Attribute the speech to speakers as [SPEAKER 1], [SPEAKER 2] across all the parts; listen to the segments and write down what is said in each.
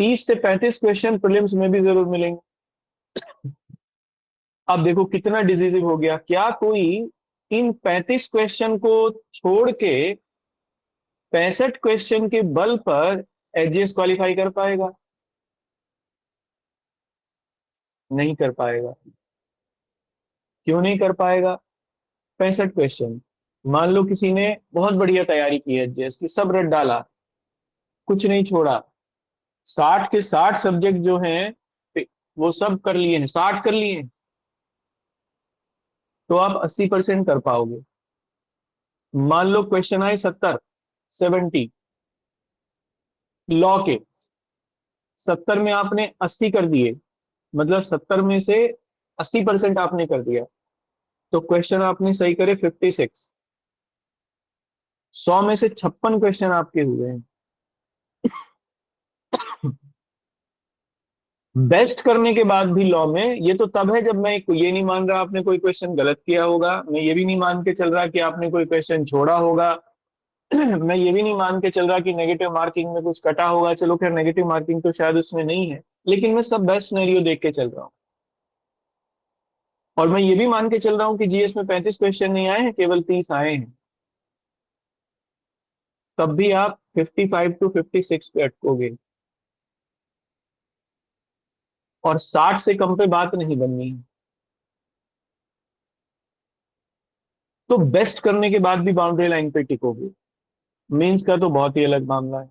[SPEAKER 1] 30 से 35 question prelims में भी जरूर मिलेंगे। अब देखो कितना डिसीजिव हो गया। क्या कोई इन 35 क्वेश्चन को छोड़ के 65 क्वेश्चन के बल पर एचजीएस क्वालिफाई कर पाएगा? नहीं कर पाएगा। क्यों नहीं कर पाएगा? 65 क्वेश्चन, मान लो किसी ने बहुत बढ़िया तैयारी की है एचजीएस की, सब रट डाला, कुछ नहीं छोड़ा, 60 के 60 सब्जेक्ट जो हैं वो सब कर लिए हैं, 60 कर लिए हैं, तो आप 80% कर पाओगे। मान लो क्वेश्चन आए 70, 70 लॉ के, 70 में आपने 80 कर दिए, मतलब 70 में से 80% आपने कर दिया, तो क्वेश्चन आपने सही करे 56। 100 में से 56 क्वेश्चन आपके हुए हैं। बेस्ट करने के बाद भी लॉ में, ये तो तब है जब मैं ये नहीं मान रहा आपने कोई क्वेश्चन गलत किया होगा, मैं ये भी नहीं मान के चल रहा कि आपने कोई क्वेश्चन छोड़ा होगा, मैं ये भी नहीं मान के चल रहा कि नेगेटिव मार्किंग में कुछ कटा होगा, चलो खैर नेगेटिव मार्किंग तो शायद उसमें नहीं है, लेकिन मैं सब बेस्ट सिनेरियो देख के चल रहा हूँ। और मैं ये भी मान के चल रहा हूँ कि जीएस में 35 क्वेश्चन नहीं आए हैं, केवल 30 आए हैं, तब भी आप 55 टू 56 पे अटकोगे, और 60 से कम पे बात नहीं बननी है। तो बेस्ट करने के बाद भी बाउंड्री लाइन पे टिकोगे। मेंस का तो बहुत ही अलग मामला है।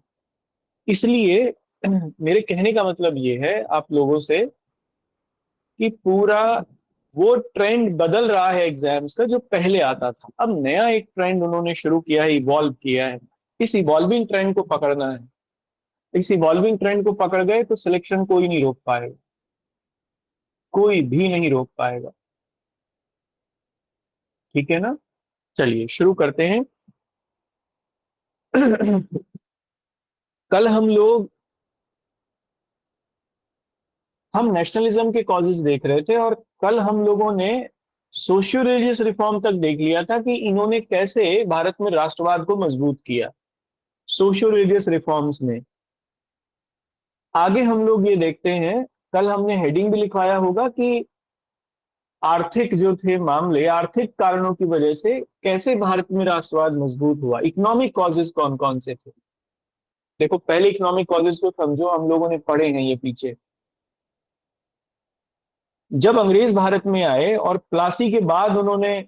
[SPEAKER 1] इसलिए मेरे कहने का मतलब ये है आप लोगों से कि पूरा वो ट्रेंड बदल रहा है एग्जाम्स का जो पहले आता था, अब नया एक ट्रेंड उन्होंने शुरू किया है, इवॉल्व किया है। इस इवॉल्विंग ट्रेंड को पकड़ना है। इस इवॉल्विंग ट्रेंड को पकड़ गए तो सिलेक्शन कोई नहीं रोक पाएगा, कोई भी नहीं रोक पाएगा। ठीक है ना? चलिए शुरू करते हैं। कल हम नेशनलिज्म के कॉजेज देख रहे थे, और कल हम लोगों ने सोशियो रिलीजियस रिफॉर्म तक देख लिया था कि इन्होंने कैसे भारत में राष्ट्रवाद को मजबूत किया सोशियो रिलीजियस रिफॉर्म्स में। आगे हम लोग ये देखते हैं, कल हमने हेडिंग भी लिखवाया होगा कि आर्थिक जो थे मामले, आर्थिक कारणों की वजह से कैसे भारत में राष्ट्रवाद मजबूत हुआ, इकोनॉमिक कॉजेज कौन कौन से थे। देखो पहले इकोनॉमिक कॉजेज को समझो, हम लोगों ने पढ़े हैं ये पीछे। जब अंग्रेज भारत में आए और प्लासी के बाद उन्होंने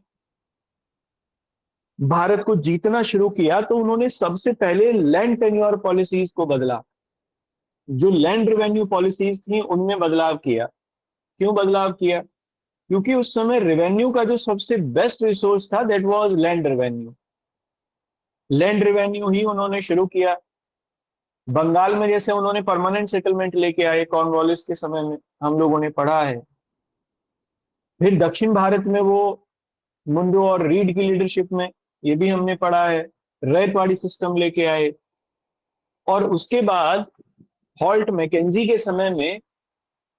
[SPEAKER 1] भारत को जीतना शुरू किया, तो उन्होंने सबसे पहले लैंड टेन्योर पॉलिसीज को बदला। जो लैंड रेवेन्यू पॉलिसीज थी उनमें बदलाव किया। क्यों बदलाव किया? क्योंकि उस समय रेवेन्यू का जो सबसे बेस्ट रिसोर्स था that was land revenue. Land revenue ही उन्होंने शुरू किया। बंगाल में जैसे उन्होंने परमानेंट सेटलमेंट लेके आए कॉर्नवालिस के समय में, हम लोगों ने पढ़ा है। फिर दक्षिण भारत में वो मुंडो और रीड की लीडरशिप में, ये भी हमने पढ़ा है, रैयतवाड़ी सिस्टम लेके आए। और उसके बाद हॉल्ट मैकेंजी के समय में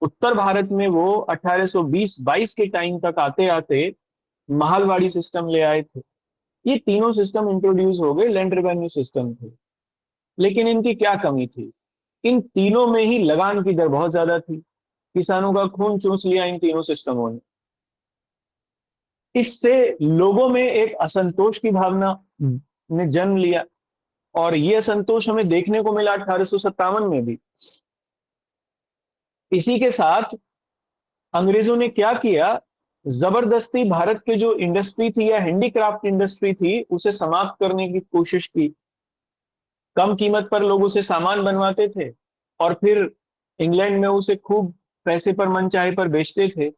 [SPEAKER 1] उत्तर भारत में वो 1820-22 के टाइम तक आते आते महालवाड़ी सिस्टम ले आए थे। ये तीनों सिस्टम इंट्रोड्यूस हो गए, लैंड रेवेन्यू सिस्टम थे। लेकिन इनकी क्या कमी थी? इन तीनों में ही लगान की दर बहुत ज्यादा थी। किसानों का खून चूस लिया इन तीनों सिस्टमों ने। इससे लोगों में एक असंतोष की भावना ने जन्म लिया, और यह असंतोष हमें देखने को मिला 1857 में भी। इसी के साथ अंग्रेजों ने क्या किया, जबरदस्ती भारत के जो इंडस्ट्री थी या हैंडीक्राफ्ट इंडस्ट्री थी उसे समाप्त करने की कोशिश की। कम कीमत पर लोग उसे सामान बनवाते थे, और फिर इंग्लैंड में उसे खूब पैसे पर मनचाहे पर बेचते थे।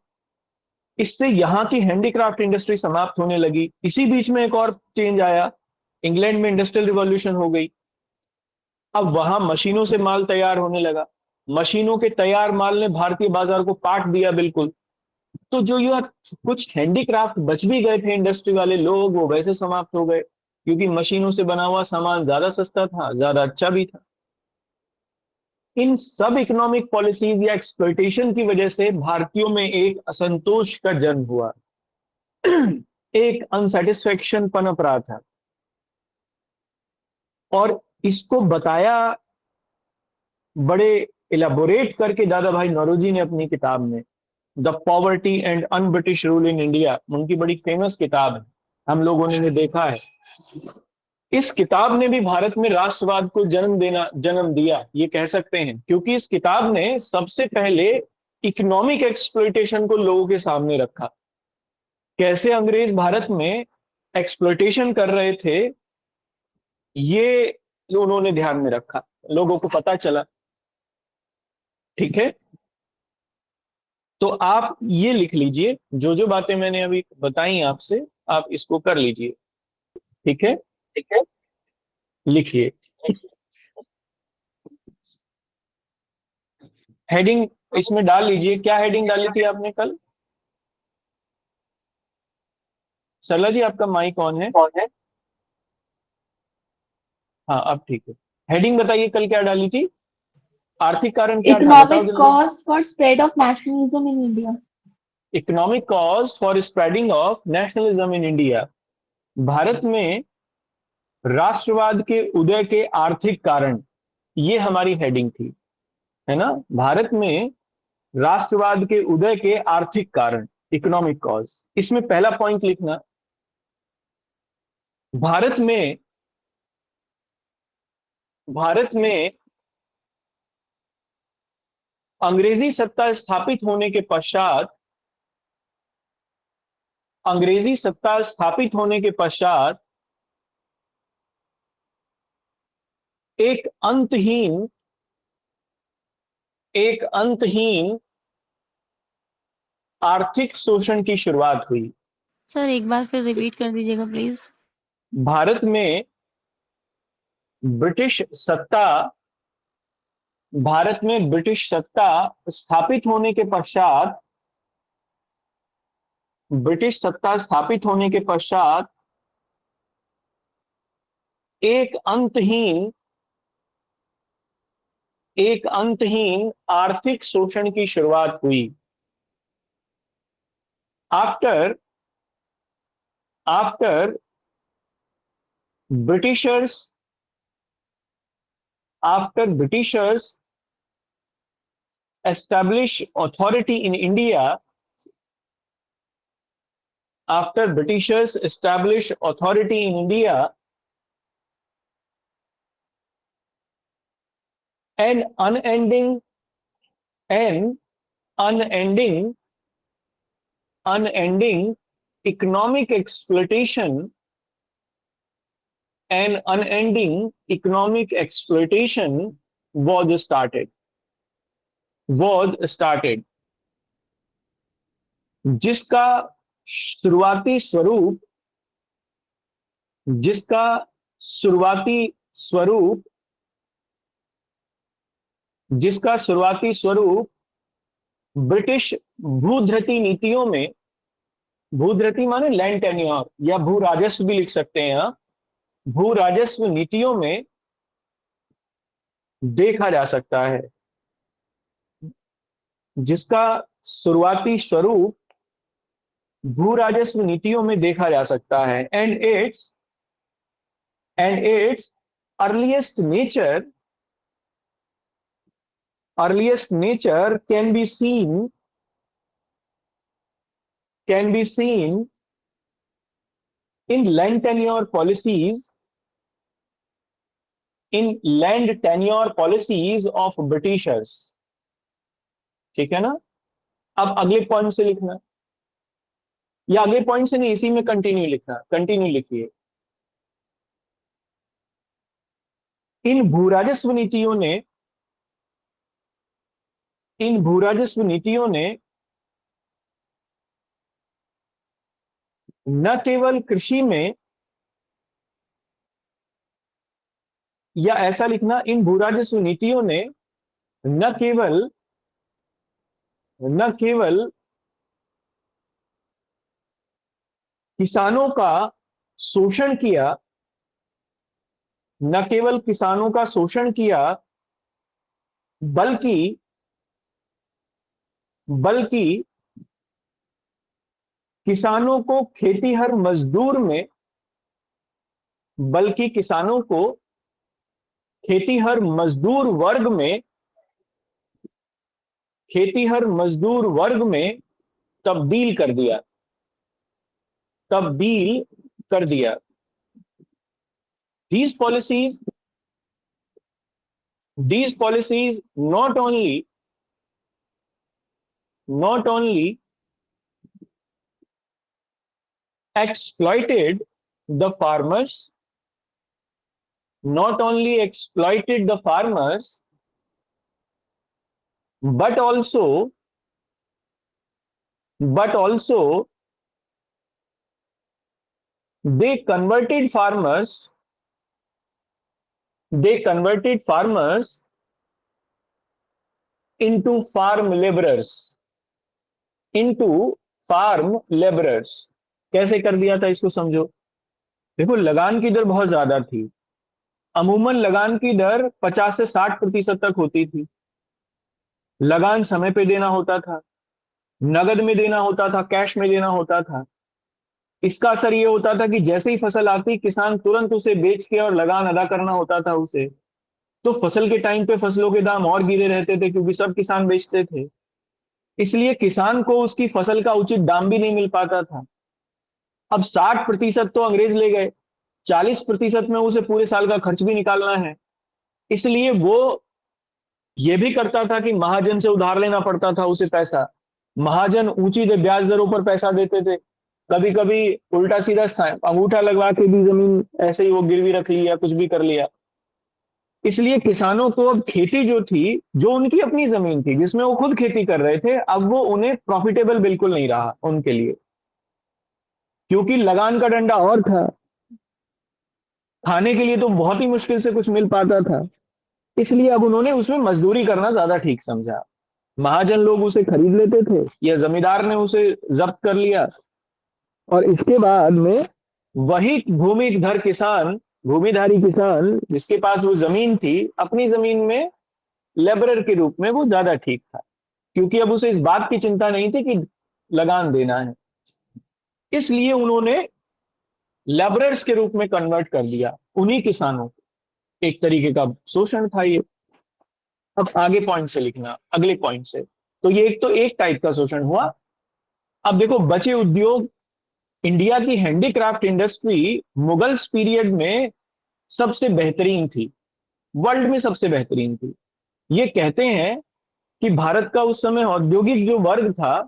[SPEAKER 1] इससे यहाँ की हैंडीक्राफ्ट इंडस्ट्री समाप्त होने लगी। इसी बीच में एक और चेंज आया, इंग्लैंड में इंडस्ट्रियल रिवॉल्यूशन हो गई। अब वहां मशीनों से माल तैयार होने लगा। मशीनों के तैयार माल ने भारतीय बाजार को काट दिया बिल्कुल। तो जो यह कुछ हैंडीक्राफ्ट बच भी गए थे इंडस्ट्री वाले लोग, वो वैसे समाप्त हो गए, क्योंकि मशीनों से बना हुआ सामान ज्यादा सस्ता था, ज्यादा अच्छा भी था। इन सब इकोनॉमिक पॉलिसीज या एक्सप्लॉइटेशन की वजह से भारतीयों में एक असंतोष का जन्म हुआ, एक अनसेटिस्फेक्शन पनप रहा था। और इसको बताया बड़े इलाबोरेट करके दादा भाई नौरोजी ने अपनी किताब में, the poverty and un British rule in India, उनकी बड़ी फेमस किताब है, हम लोगों ने देखा है। इस किताब ने भी भारत में राष्ट्रवाद को जन्म दिया, ये कह सकते हैं, क्योंकि इस किताब ने सबसे पहले इकोनॉमिक एक्सप्लॉइटेशन को लोगों के सामने रखा। कैसे अंग्रेज भारत में एक्सप्लॉइटेशन कर रहे थे, ये उन्होंने ध्यान में रखा, लोगों को पता चला। ठीक है, तो आप ये लिख लीजिए, जो जो बातें मैंने अभी बताई आपसे, आप इसको कर लीजिए। ठीक है, ठीक है, लिखिए। हेडिंग इसमें डाल लीजिए, क्या हेडिंग डाली थी आपने कल? सरला जी, आपका माइक ऑन है? हाँ, अब ठीक है। हेडिंग बताइए, कल क्या डाली थी? आर्थिक कारण क्या था, बताओ
[SPEAKER 2] Economic
[SPEAKER 1] जल्दी।
[SPEAKER 2] cause for spread of nationalism in India.
[SPEAKER 1] Economic cause for spreading of nationalism in India. Bharat में राष्ट्रवाद के उदय के आर्थिक कारण, ये हमारी हेडिंग थी, है ना? भारत में राष्ट्रवाद के उदय के आर्थिक कारण, इकोनॉमिक कॉज। इसमें पहला पॉइंट लिखना, भारत में भारत में अंग्रेजी सत्ता स्थापित होने के पश्चात, अंग्रेजी सत्ता स्थापित होने के पश्चात एक अंतहीन एक अंतहीन आर्थिक शोषण की शुरुआत हुई।
[SPEAKER 3] सर एक बार फिर रिपीट कर दीजिएगा प्लीज।
[SPEAKER 1] भारत में ब्रिटिश सत्ता भारत में ब्रिटिश सत्ता स्थापित होने के पश्चात ब्रिटिश सत्ता स्थापित होने के पश्चात एक अंतहीन एक अंतहीन आर्थिक शोषण की शुरुआत हुई। After after Britishers after Britishers establish authority in India after Britishers establish authority in India, an unending an unending unending economic exploitation an unending economic exploitation was started, जिसका शुरुआती स्वरूप जिसका शुरुआती स्वरूप जिसका शुरुआती स्वरूप ब्रिटिश भूधृति नीतियों में, भूधृति माने लैंड टेन्योर या भू राजस्व भी लिख सकते हैं, भू राजस्व नीतियों में देखा जा सकता है, जिसका शुरुआती स्वरूप भू राजस्व नीतियों में देखा जा सकता है। And it's earliest nature can be seen in land tenure policies of Britishers। ठीक है ना? अब अगले पॉइंट से लिखना, या अगले पॉइंट से नहीं, इसी में कंटिन्यू लिखना, कंटिन्यू लिखिए। इन भूराजस्व नीतियों ने न केवल कृषि में, या ऐसा लिखना, इन भूराजस्व नीतियों ने न केवल किसानों का शोषण किया न केवल किसानों का शोषण किया, बल्कि बल्कि किसानों को खेतीहर मजदूर में बल्कि किसानों को खेतीहर मजदूर वर्ग में खेतीहर मजदूर वर्ग में तब्दील कर दिया, तब्दील कर दिया। These policies, these policies not only exploited the farmers, not only exploited the farmers, but also they converted farmers, into farm laborers, into farm laborers। कैसे कर दिया था इसको समझो। देखो, लगान की दर बहुत ज्यादा थी। अमूमन लगान की दर 50 से 60% तक होती थी। लगान समय पे देना होता था, नगद में देना होता था, कैश में देना होता था। इसका असर यह होता था कि जैसे ही फसल आती, किसान तुरंत उसे बेच के और लगान अदा करना होता था उसे। तो फसल के टाइम पे फसलों के दाम और गिरे रहते थे, क्योंकि सब किसान बेचते थे। इसलिए किसान को उसकी फसल का उचित दाम भी नहीं मिल पाता था। अब 60% तो अंग्रेज ले गए, 40% में उसे पूरे साल का खर्च भी निकालना है। इसलिए वो ये भी करता था कि महाजन से उधार लेना पड़ता था उसे पैसा। महाजन ऊंची ब्याज दरों पर पैसा देते थे। कभी कभी उल्टा सीधा अंगूठा लगवा के भी जमीन ऐसे ही वो गिरवी रख लिया, कुछ भी कर लिया। इसलिए किसानों को अब खेती जो थी, जो उनकी अपनी जमीन थी जिसमें वो खुद खेती कर रहे थे, अब वो उन्हें प्रॉफिटेबल बिल्कुल नहीं रहा उनके लिए, क्योंकि लगान का डंडा और था। खाने के लिए तो बहुत ही मुश्किल से कुछ मिल पाता था। इसलिए अब उन्होंने उसमें मजदूरी करना ज्यादा ठीक समझा। महाजन लोग उसे खरीद लेते थे या जमींदार ने उसे जब्त कर लिया, और इसके बाद में वही भूमिधर किसान, भूमिधारी किसान जिसके पास वो जमीन थी, अपनी जमीन में लेबरर के रूप में वो ज्यादा ठीक था, क्योंकि अब उसे इस बात की चिंता नहीं थी कि लगान देना है। इसलिए उन्होंने लेबरर्स के रूप में कन्वर्ट कर दिया उन्हीं किसानों को। एक तरीके का शोषण था ये। अब आगे पॉइंट से लिखना, अगले पॉइंट से। तो ये एक तो एक टाइप का शोषण हुआ। अब देखो, बचे उद्योग। इंडिया की हैंडीक्राफ्ट इंडस्ट्री मुगल्स पीरियड में सबसे बेहतरीन थी, वर्ल्ड में सबसे बेहतरीन थी। ये कहते हैं कि भारत का उस समय औद्योगिक जो वर्ग था,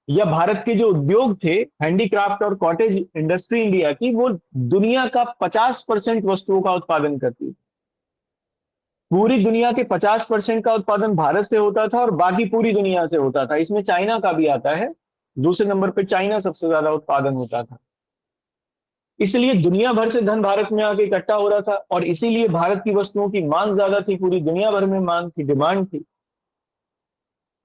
[SPEAKER 1] या भारत के जो उद्योग थे, हैंडीक्राफ्ट और कॉटेज इंडस्ट्री इंडिया की, वो दुनिया का 50% वस्तुओं का उत्पादन करती थी। पूरी दुनिया के 50% का उत्पादन भारत से होता था और बाकी पूरी दुनिया से होता था। इसमें चाइना का भी आता है, दूसरे नंबर पे चाइना सबसे ज्यादा उत्पादन होता था। इसलिए दुनिया भर से धन भारत में आके इकट्ठा हो रहा था, और इसीलिए भारत की वस्तुओं की मांग ज्यादा थी, पूरी दुनिया भर में मांग थी, डिमांड थी।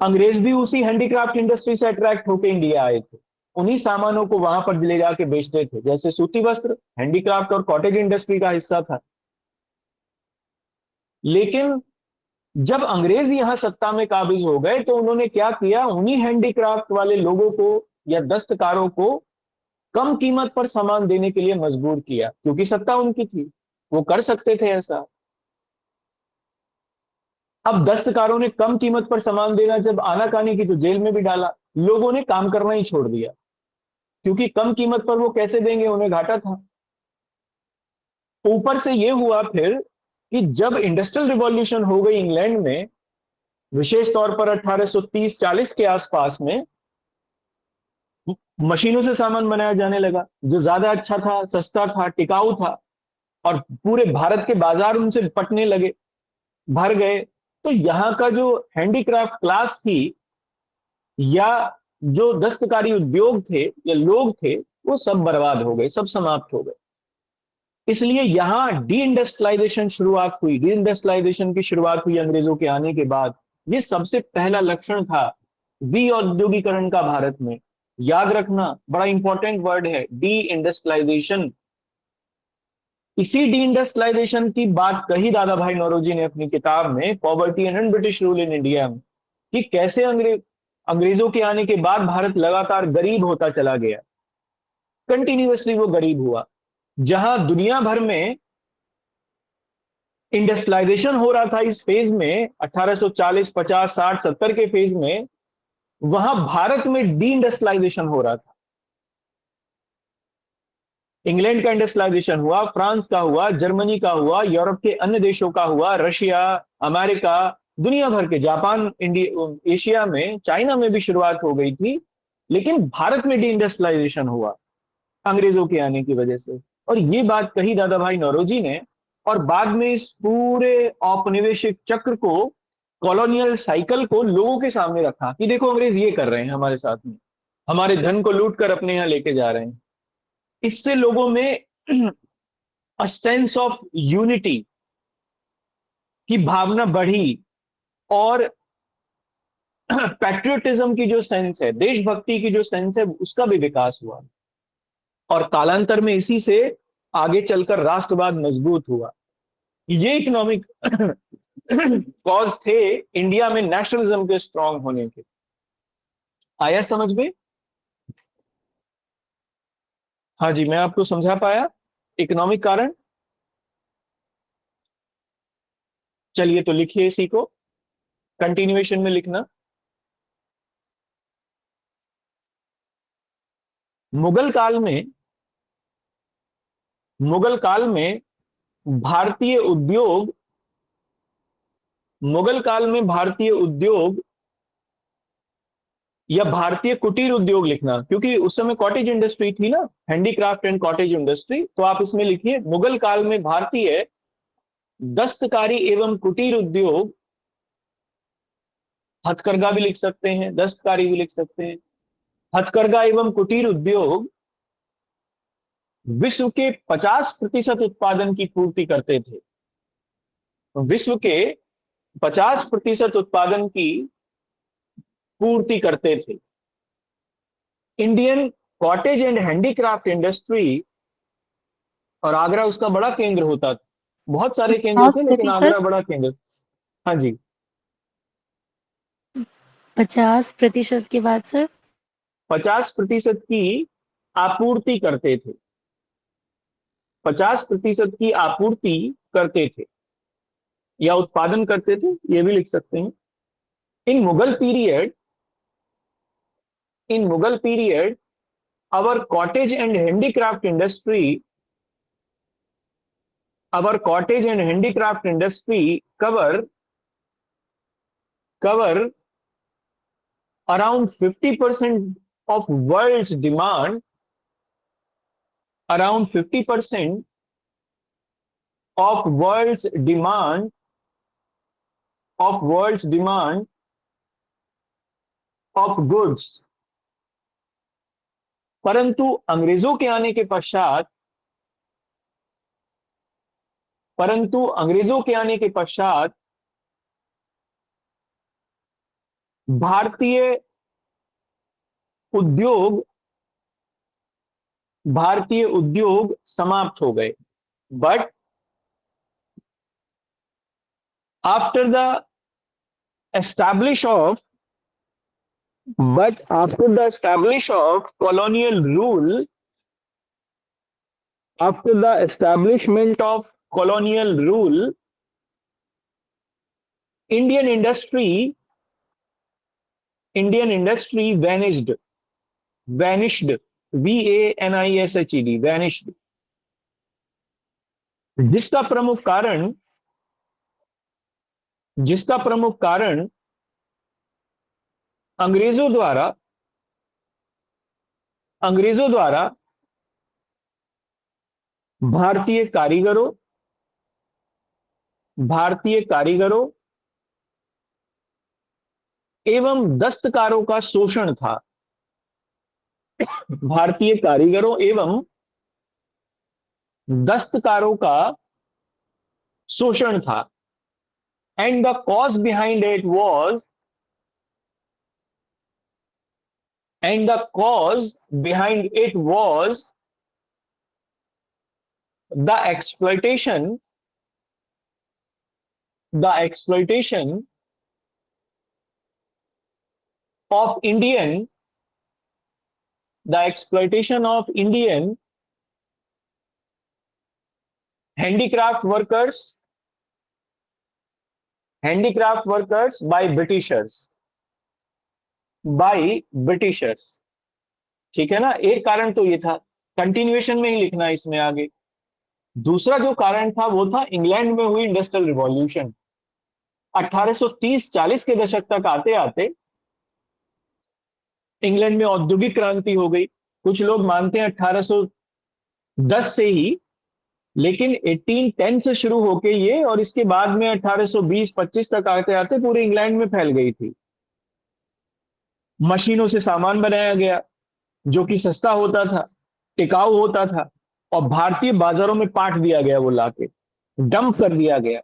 [SPEAKER 1] अंग्रेज भी उसी हैंडीक्राफ्ट इंडस्ट्री से अट्रैक्ट होकर इंडिया आए थे। उन्हीं सामानों को वहां पर ले जाके बेचते थे, जैसे सूती वस्त्र हैंडीक्राफ्ट और कॉटेज इंडस्ट्री का हिस्सा था। लेकिन जब अंग्रेज यहां सत्ता में काबिज हो गए, तो उन्होंने क्या किया, उन्हीं हैंडीक्राफ्ट वाले लोगों को या दस्तकारों को कम कीमत पर सामान देने के लिए मजबूर किया, क्योंकि सत्ता उनकी थी, वो कर सकते थे ऐसा। अब दस्तकारों ने कम कीमत पर सामान देना जब आनाकानी की, तो जेल में भी डाला। लोगों ने काम करना ही छोड़ दिया, क्योंकि कम कीमत पर वो कैसे देंगे, उन्हें घाटा था। ऊपर से ये हुआ फिर कि जब इंडस्ट्रियल रिवॉल्यूशन हो गई इंग्लैंड में, विशेष तौर पर 1830-40 के आसपास में, मशीनों से सामान बनाया जाने लगा जो ज्यादा अच्छा था, सस्ता था, टिकाऊ था, और पूरे भारत के बाजार उनसे पटने लगे, भर गए। तो यहाँ का जो हैंडीक्राफ्ट क्लास थी, या जो दस्तकारी उद्योग थे या लोग थे, वो सब बर्बाद हो गए, सब समाप्त हो गए। इसलिए यहां डी इंडस्ट्रियलाइजेशन शुरुआत हुई, डी इंडस्ट्रियलाइजेशन की शुरुआत हुई अंग्रेजों के आने के बाद। ये सबसे पहला लक्षण था वी औद्योगिकरण का भारत में। याद रखना, बड़ा इंपॉर्टेंट वर्ड है डी इंडस्ट्रियलाइजेशन। इसी डी इंडस्ट्रियलाइजेशन की बात कही दादा भाई नौरोजी ने अपनी किताब में poverty and British rule in India में, कि कैसे अंग्रेजों के आने के बाद भारत लगातार गरीब होता चला गया। कंटिन्यूअसली वो गरीब हुआ। जहां दुनिया भर में इंडस्ट्रियलाइजेशन हो रहा था इस फेज में 1840, 50, 60, 70 के फेज में, वहां भारत में डी इंडस्ट्रियलाइजेशन हो रहा था। इंग्लैंड का इंडस्ट्रियलाइजेशन हुआ, फ्रांस का हुआ, जर्मनी का हुआ, यूरोप के अन्य देशों का हुआ, रशिया, अमेरिका, दुनिया भर के, जापान, इंडिया, एशिया में, चाइना में भी शुरुआत हो गई थी, लेकिन भारत में डी इंडस्ट्रियलाइजेशन हुआ अंग्रेजों के आने की वजह से। और ये बात कही दादा भाई नौरोजी ने, और बाद में इस पूरे औपनिवेशिक चक्र को, कॉलोनियल साइकिल को लोगों के सामने रखा कि देखो अंग्रेज ये कर रहे हैं हमारे साथ में, हमारे धन को लूट कर अपने यहां लेके जा रहे हैं। इससे लोगों में अ सेंस ऑफ यूनिटी की भावना बढ़ी, और पैट्रियोटिज्म की जो सेंस है, देशभक्ति की जो सेंस है, उसका भी विकास हुआ। और कालांतर में इसी से आगे चलकर राष्ट्रवाद मजबूत हुआ। ये इकोनॉमिक कॉज थे इंडिया में नेशनलिज्म के स्ट्रांग होने के। आया समझ में? हाँ जी, मैं आपको समझा पाया इकोनॉमिक कारण? चलिए तो लिखिए इसी को, कंटिन्यूएशन में लिखना। मुगल काल में, मुगल काल में भारतीय उद्योग, मुगल काल में भारतीय उद्योग या भारतीय कुटीर उद्योग लिखना, क्योंकि उस समय कॉटेज इंडस्ट्री थी ना, हैंडीक्राफ्ट एंड कॉटेज इंडस्ट्री। तो आप इसमें लिखिए मुगल काल में भारतीय दस्तकारी एवं कुटीर उद्योग, हथकरघा भी लिख सकते हैं, दस्तकारी भी लिख सकते हैं, हथकरघा एवं कुटीर उद्योग विश्व के 50% उत्पादन की पूर्ति करते थे। विश्व के 50% उत्पादन की पूर्ति करते थे। Indian cottage and handicraft industry, और आगरा उसका बड़ा केंद्र होता था, बहुत सारे केंद्र थे लेकिन आगरा
[SPEAKER 3] 50%।
[SPEAKER 1] बड़ा केंद्र। हाँ जी,
[SPEAKER 3] 50% के बाद सर?
[SPEAKER 1] 50% की आपूर्ति करते थे, 50% की आपूर्ति करते थे या उत्पादन करते थे, ये भी लिख सकते हैं। In Mughal period, in Mughal period our cottage and handicraft industry, our cottage and handicraft industry cover around 50% of world's demand, around 50% of world's demand, of world's demand of goods। परंतु अंग्रेजों के आने के पश्चात, परंतु अंग्रेजों के आने के पश्चात भारतीय उद्योग, भारतीय उद्योग समाप्त हो गए। But after the establish of but after the establish of colonial rule, after the establishment of colonial rule, indian industry, indian industry vanished, vanished, vanished, vanished। जिसका प्रमुख कारण, जिसका प्रमुख कारण अंग्रेजों द्वारा, अंग्रेजों द्वारा भारतीय कारीगरों, भारतीय कारीगरों एवं दस्तकारों का शोषण था। भारतीय कारीगरों एवं दस्तकारों का शोषण था। And the cause behind it was, and the cause behind it was the exploitation, the exploitation of Indian, the exploitation of Indian handicraft workers handicraft workers by Britishers. ठीक है ना, एक कारण तो ये था, कंटिन्यूएशन में ही लिखना है इसमें आगे। दूसरा जो कारण था वो था इंग्लैंड में हुई इंडस्ट्रियल रिवॉल्यूशन। 1830-40 के दशक तक आते आते इंग्लैंड में औद्योगिक क्रांति हो गई। कुछ लोग मानते हैं 1810 से ही, लेकिन 1810 से शुरू होके ये, और इसके बाद में 1820-25 तक आते आते पूरे इंग्लैंड में फैल गई थी। मशीनों से सामान बनाया गया जो कि सस्ता होता था, टिकाऊ होता था, और भारतीय बाजारों में पाट दिया गया, वो लाके डंप कर दिया गया।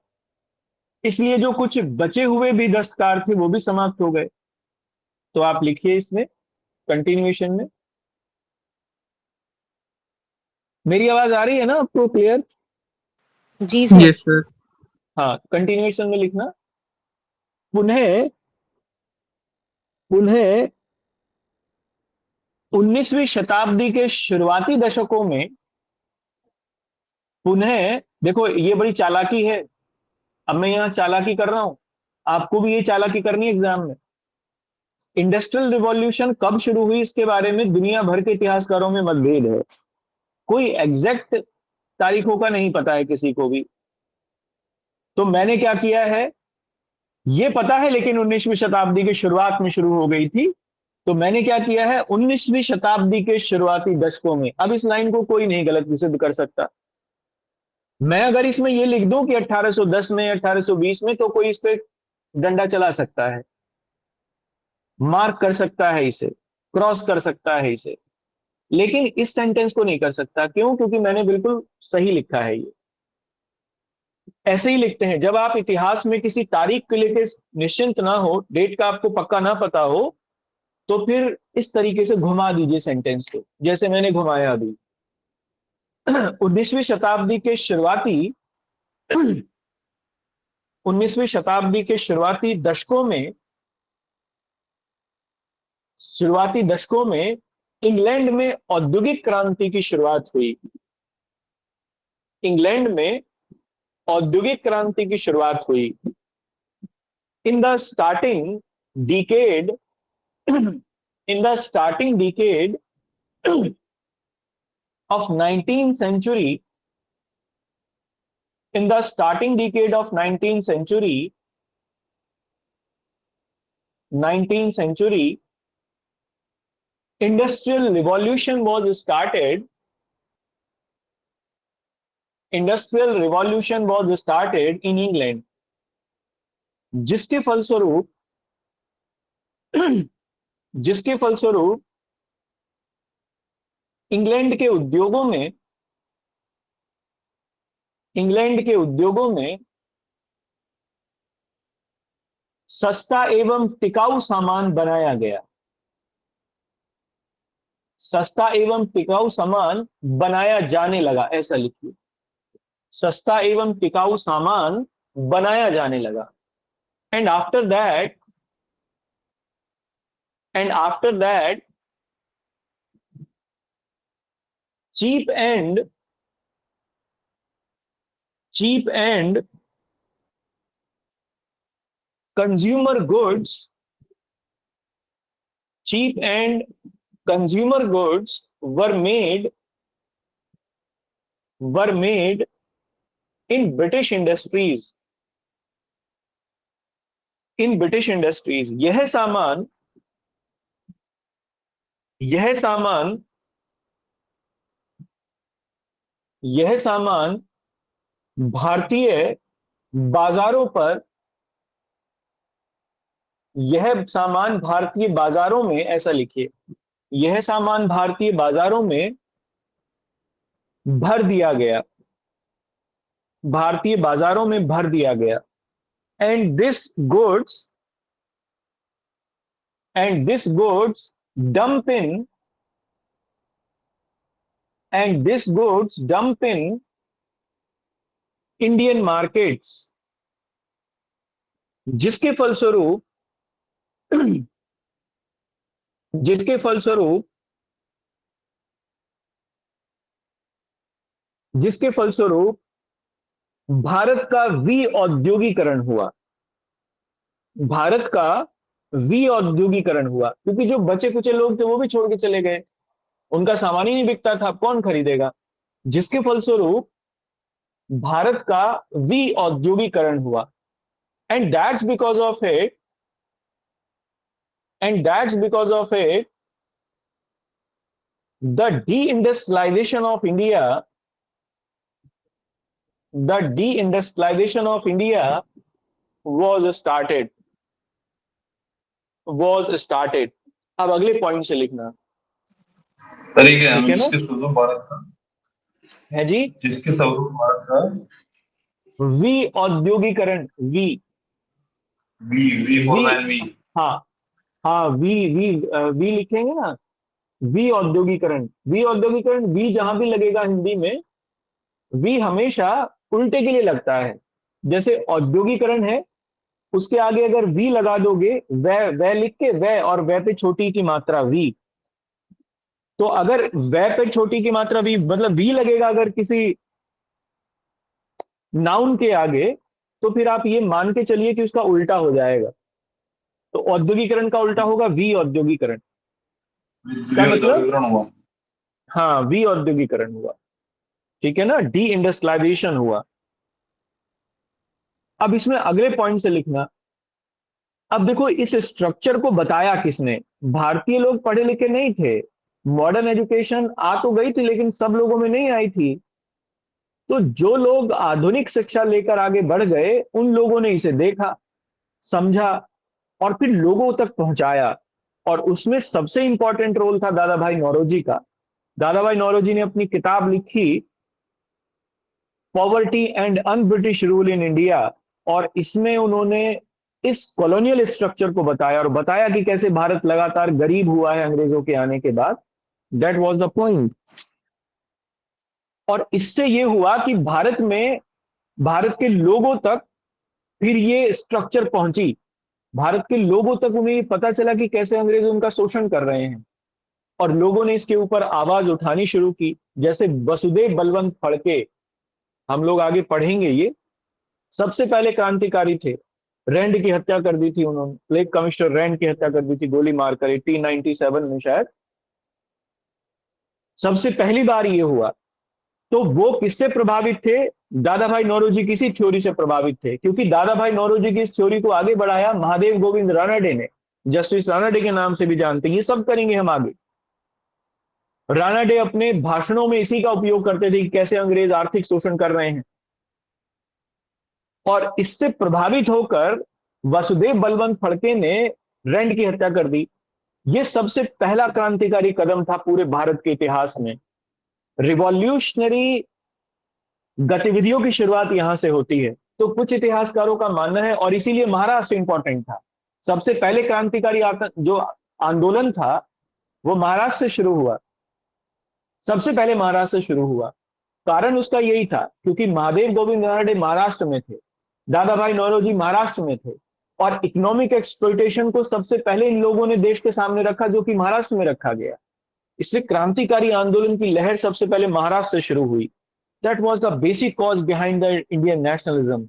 [SPEAKER 1] इसलिए जो कुछ बचे हुए भी दस्तकार थे वो भी समाप्त हो गए। तो आप लिखिए इसमें कंटिन्यूएशन में। मेरी आवाज आ रही है ना आपको क्लियर?
[SPEAKER 3] जी सर।
[SPEAKER 4] Yes sir.
[SPEAKER 1] हाँ, कंटिन्यूएशन में लिखना। पुनः पुनः 19वीं शताब्दी के शुरुआती दशकों में, पुनः देखो ये बड़ी चालाकी है। अब मैं यहां चालाकी कर रहा हूं, आपको भी ये चालाकी करनी है एग्जाम में। इंडस्ट्रियल रिवॉल्यूशन कब शुरू हुई इसके बारे में दुनिया भर के इतिहासकारों में मतभेद है। कोई एग्जैक्ट तारीखों का नहीं पता है किसी को भी। तो मैंने क्या किया है, ये पता है लेकिन 19वीं शताब्दी की शुरुआत में शुरू हो गई थी। तो मैंने क्या किया है, 19वीं शताब्दी के शुरुआती दशकों में। अब इस लाइन को कोई नहीं गलत सिद्ध कर सकता। मैं अगर इसमें ये लिख दूं कि 1810 में, 1820 में, तो कोई इस पे डंडा चला सकता है, मार्क कर सकता है इसे, क्रॉस कर सकता है इसे, लेकिन इस सेंटेंस को नहीं कर सकता। क्यों? क्योंकि मैंने बिल्कुल सही लिखा है ये। ऐसे ही लिखते हैं जब आप इतिहास में किसी तारीख के लेके निश्चिंत ना हो, डेट का आपको पक्का ना पता हो, तो फिर इस तरीके से घुमा दीजिए सेंटेंस को, जैसे मैंने घुमाया अभी। 19वीं शताब्दी के शुरुआती 19वीं शताब्दी के शुरुआती दशकों में इंग्लैंड में औद्योगिक क्रांति की शुरुआत हुई। इंग्लैंड में औद्योगिक क्रांति की शुरुआत हुई। In the starting decade in the starting decade of 19th century in the starting decade of 19th century industrial revolution was started. Industrial revolution was started in England, जिसके फलस्वरूप जिसके फलस्वरूप इंग्लैंड के उद्योगों में सस्ता एवं टिकाऊ सामान बनाया गया। सस्ता एवं टिकाऊ सामान बनाया जाने लगा, ऐसा लिखिए। सस्ता एवं टिकाऊ सामान बनाया जाने लगा। And after that cheap and consumer goods cheap and consumer goods were made in British industries. यह सामान भारतीय बाजारों पर, यह सामान भारतीय बाजारों में, ऐसा लिखिए, यह सामान भारतीय बाजारों में भर दिया गया। भारतीय बाजारों में भर दिया गया। And this goods dump in Indian markets, जिसके फलस्वरूप जिसके फलस्वरूप जिसके फलस्वरूप भारत का औद्योगिकरण हुआ। भारत का वी औद्योगिकरण हुआ, क्योंकि जो बचे कुचे लोग थे वो भी छोड़ के चले गए, उनका सामान ही नहीं बिकता था, कौन खरीदेगा, जिसके फलस्वरूप भारत का वी औद्योगिकरण हुआ। And that's because of it and that's because of it the deindustrialization of India the deindustrialization of India was started was started। अब अगले पॉइंट से लिखना,
[SPEAKER 4] तरीके हैं
[SPEAKER 1] ठीक है ना,
[SPEAKER 4] जिसके स्वरूप भारत का
[SPEAKER 1] है जी,
[SPEAKER 4] जिसके स्वरूप भारत का
[SPEAKER 1] वी औद्योगिकरण, वी
[SPEAKER 4] वी वी फॉर
[SPEAKER 1] वी
[SPEAKER 4] मैन वी
[SPEAKER 1] हाँ हाँ, वी लिखेंगे ना, वी औद्योगिकरण, वी जहां भी लगेगा हिंदी में, वी हमेशा उल्टे के लिए लगता है। जैसे औद्योगिकरण है, उसके आगे अगर वी लगा दोगे, वह लिख के, वह और वह पे छोटी की मात्रा वी, तो अगर वह पे छोटी की मात्रा वी, मतलब वी लगेगा अगर किसी नाउन के आगे, तो फिर आप ये मान के चलिए कि उसका उल्टा हो जाएगा। तो औद्योगिकरण का उल्टा होगा वी औद्योगिकरण। इसका मतलब,
[SPEAKER 4] विवरण हुआ।
[SPEAKER 1] हाँ, वी औद्योगिकरण हुआ, ठीक है ना, डी इंडस्ट्रियलाइजेशन हुआ। अब इसमें अगले पॉइंट से लिखना। अब देखो, इस स्ट्रक्चर को बताया किसने? भारतीय लोग पढ़े लिखे नहीं थे, मॉडर्न एजुकेशन आ तो गई थी लेकिन सब लोगों में नहीं आई थी। तो जो लोग आधुनिक शिक्षा लेकर आगे बढ़ गए, उन लोगों ने इसे देखा, समझा और फिर लोगों तक पहुंचाया। और उसमें सबसे इंपॉर्टेंट रोल था दादा भाई नौरोजी का। दादा भाई नौरोजी ने अपनी किताब लिखी, poverty and un British rule in India, और इसमें उन्होंने इस कॉलोनियल स्ट्रक्चर को बताया, और बताया कि कैसे भारत लगातार गरीब हुआ है अंग्रेजों के आने के बाद। That was the point. और इससे यह हुआ कि भारत के लोगों तक फिर ये स्ट्रक्चर पहुंची, भारत के लोगों तक उन्हें पता चला कि कैसे अंग्रेज उनका शोषण कर रहे हैं, और लोगों ने इसके ऊपर आवाज उठानी शुरू की। जैसे वसुदेव बलवंत फड़के, हम लोग आगे पढ़ेंगे, ये सबसे पहले क्रांतिकारी थे। रैंड की हत्या कर दी थी उन्होंने, लेक कमिश्नर रैंड की हत्या कर दी थी गोली मारकर 1897 में शायद, सबसे पहली बार ये हुआ। तो वो किससे प्रभावित थे? दादा भाई नौरोजी की इसी थ्योरी से प्रभावित थे, क्योंकि दादा भाई नौरोजी की इस थ्योरी को आगे बढ़ाया महादेव गोविंद रानडे ने, जस्टिस रानडे के नाम से भी जानते हैं। ये सब करेंगे हम आगे। रानडे अपने भाषणों में इसी का उपयोग करते थे कि कैसे अंग्रेज आर्थिक शोषण कर रहे हैं, और इससे प्रभावित होकर वसुदेव बलवंत फड़के ने रैंड की हत्या कर दी। यह सबसे पहला क्रांतिकारी कदम था पूरे भारत के इतिहास में। रिवॉल्यूशनरी गतिविधियों की शुरुआत यहां से होती है, तो कुछ इतिहासकारों का मानना है, और इसीलिए महाराष्ट्र इंपॉर्टेंट था। सबसे पहले क्रांतिकारी जो आंदोलन था वो महाराष्ट्र से शुरू हुआ, सबसे पहले महाराष्ट्र से शुरू हुआ। कारण उसका यही था, क्योंकि महादेव गोविंद रानडे महाराष्ट्र में थे, दादा भाई नौरोजी महाराष्ट्र में थे, और इकोनॉमिक एक्सप्लॉइटेशन को सबसे पहले इन लोगों ने देश के सामने रखा, जो कि महाराष्ट्र में रखा गया। इसलिए क्रांतिकारी आंदोलन की लहर सबसे पहले महाराष्ट्र से शुरू हुई। That was the basic cause behind the Indian nationalism,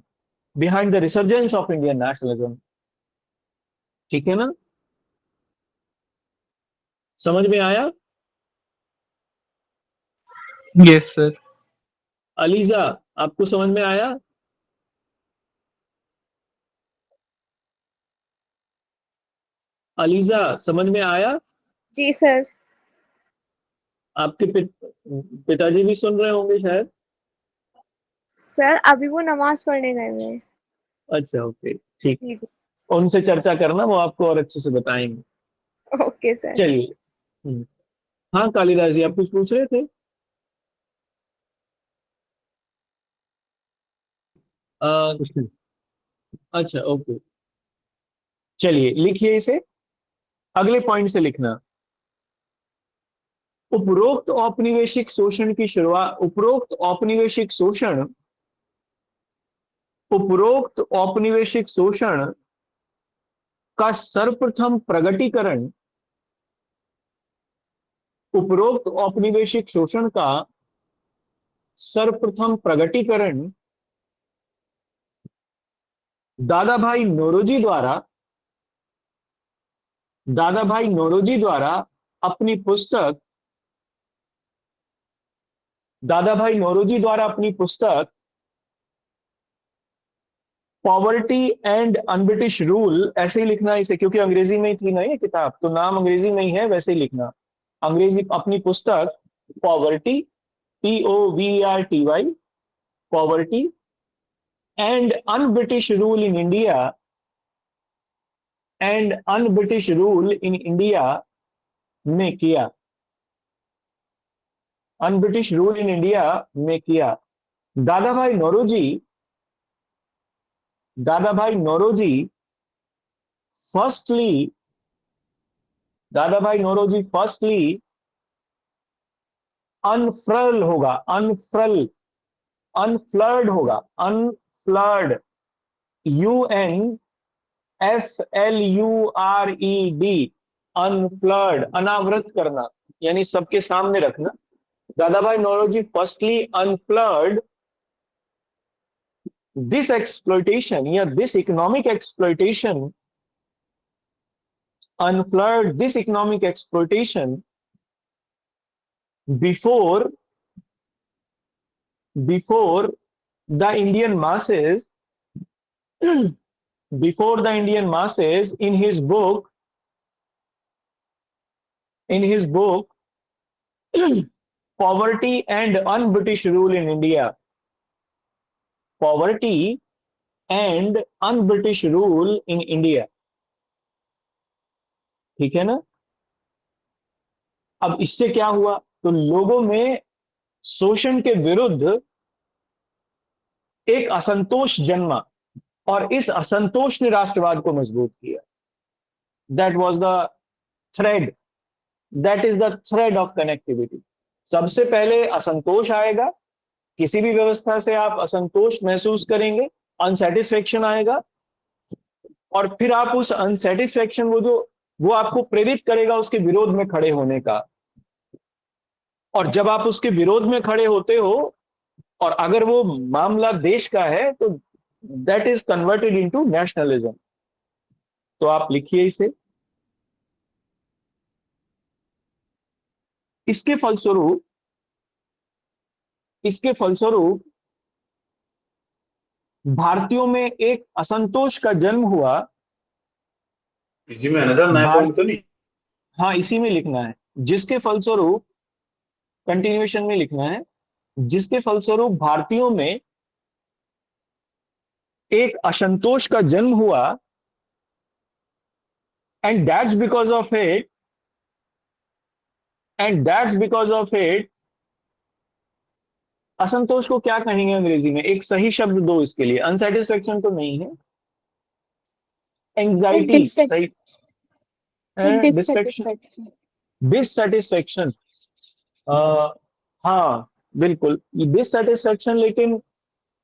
[SPEAKER 1] behind the resurgence of Indian nationalism. ठीक है ना, समझ में आया?
[SPEAKER 5] Yes sir.
[SPEAKER 1] अलीजा, आपको समझ में आया? अलीजा, समझ में आया?
[SPEAKER 3] जी सर।
[SPEAKER 1] आपके पिताजी भी सुन रहे होंगे शायद।
[SPEAKER 3] सर अभी वो नमाज पढ़ने गए हुए हैं।
[SPEAKER 1] अच्छा, ओके, ठीक।
[SPEAKER 3] जी जी।
[SPEAKER 1] उनसे चर्चा करना, वो आपको और अच्छे से बताएंगे।
[SPEAKER 3] Okay sir.
[SPEAKER 1] चलिए। हाँ कालिदास जी, आप कुछ पूछ रहे थे? कुछ नहीं। अच्छा, ओके, चलिए लिखिए इसे, अगले पॉइंट से लिखना। उपरोक्त औपनिवेशिक शोषण की शुरुआत, उपरोक्त औपनिवेशिक शोषण का सर्वप्रथम प्रगटीकरण, उपरोक्त औपनिवेशिक शोषण का सर्वप्रथम प्रगटीकरण दादा भाई नौरोजी द्वारा दादा भाई नौरोजी द्वारा अपनी पुस्तक दादा भाई नौरोजी द्वारा अपनी पुस्तक पॉवर्टी एंड अनब्रिटिश रूल, ऐसे ही लिखना इसे, क्योंकि अंग्रेजी में ही थी ना ये किताब, तो नाम अंग्रेजी में ही है, वैसे ही लिखना। अंग्रेजी अपनी पुस्तक poverty, POVERTY, poverty and un-British rule in India, and un-British rule in India में किया, अनब्रिटिश रूल इन इंडिया में किया। दादा भाई नौरोजी दादा भाई नौरोजी फर्स्टली दादा भाई नौरोजी फर्स्टली अनफ्रल होगा, अनफ्लर्ड होगा, अनफ्लर्ड, UNFLURED, अनफ्लर्ड, अनावृत करना, यानी सबके सामने रखना। दादा भाई नौरोजी फर्स्टली अनफ्लर्ड दिस एक्सप्लॉइटेशन या this economic exploitation, unfloored this economic exploitation before the Indian masses before the Indian masses in his book Poverty and Un-British Rule in India, Poverty and Un-British Rule in India। ठीक है ना। अब इससे क्या हुआ, तो लोगों में शोषण के विरुद्ध एक असंतोष जन्मा, और इस असंतोष ने राष्ट्रवाद को मजबूत किया। That was the thread, that is the thread of connectivity. सबसे पहले असंतोष आएगा, किसी भी व्यवस्था से आप असंतोष महसूस करेंगे, अनसेटिस्फेक्शन आएगा, और फिर आप उस अनसेटिस्फेक्शन, वो आपको प्रेरित करेगा उसके विरोध में खड़े होने का। और जब आप उसके विरोध में खड़े होते हो, और अगर वो मामला देश का है, तो that is converted into nationalism. तो आप लिखिए इसे। इसके फलस्वरूप भारतीयों में एक असंतोष का जन्म हुआ।
[SPEAKER 4] इसी में है ना सर, नया पॉइंट तो नहीं?
[SPEAKER 1] हाँ, इसी में लिखना है। जिसके फलस्वरूप, कंटिन्यूएशन में लिखना है, जिसके फलस्वरूप भारतीयों में एक असंतोष का जन्म हुआ, and that's because of it असंतोष को क्या कहेंगे अंग्रेजी में, एक सही शब्द दो इसके लिए। अनसेटिस्फेक्शन तो नहीं है, एंग्जाइटी सही, डिससेटिस्फेक्शन, हाँ बिल्कुल डिससेटिस्फेक्शन, लेकिन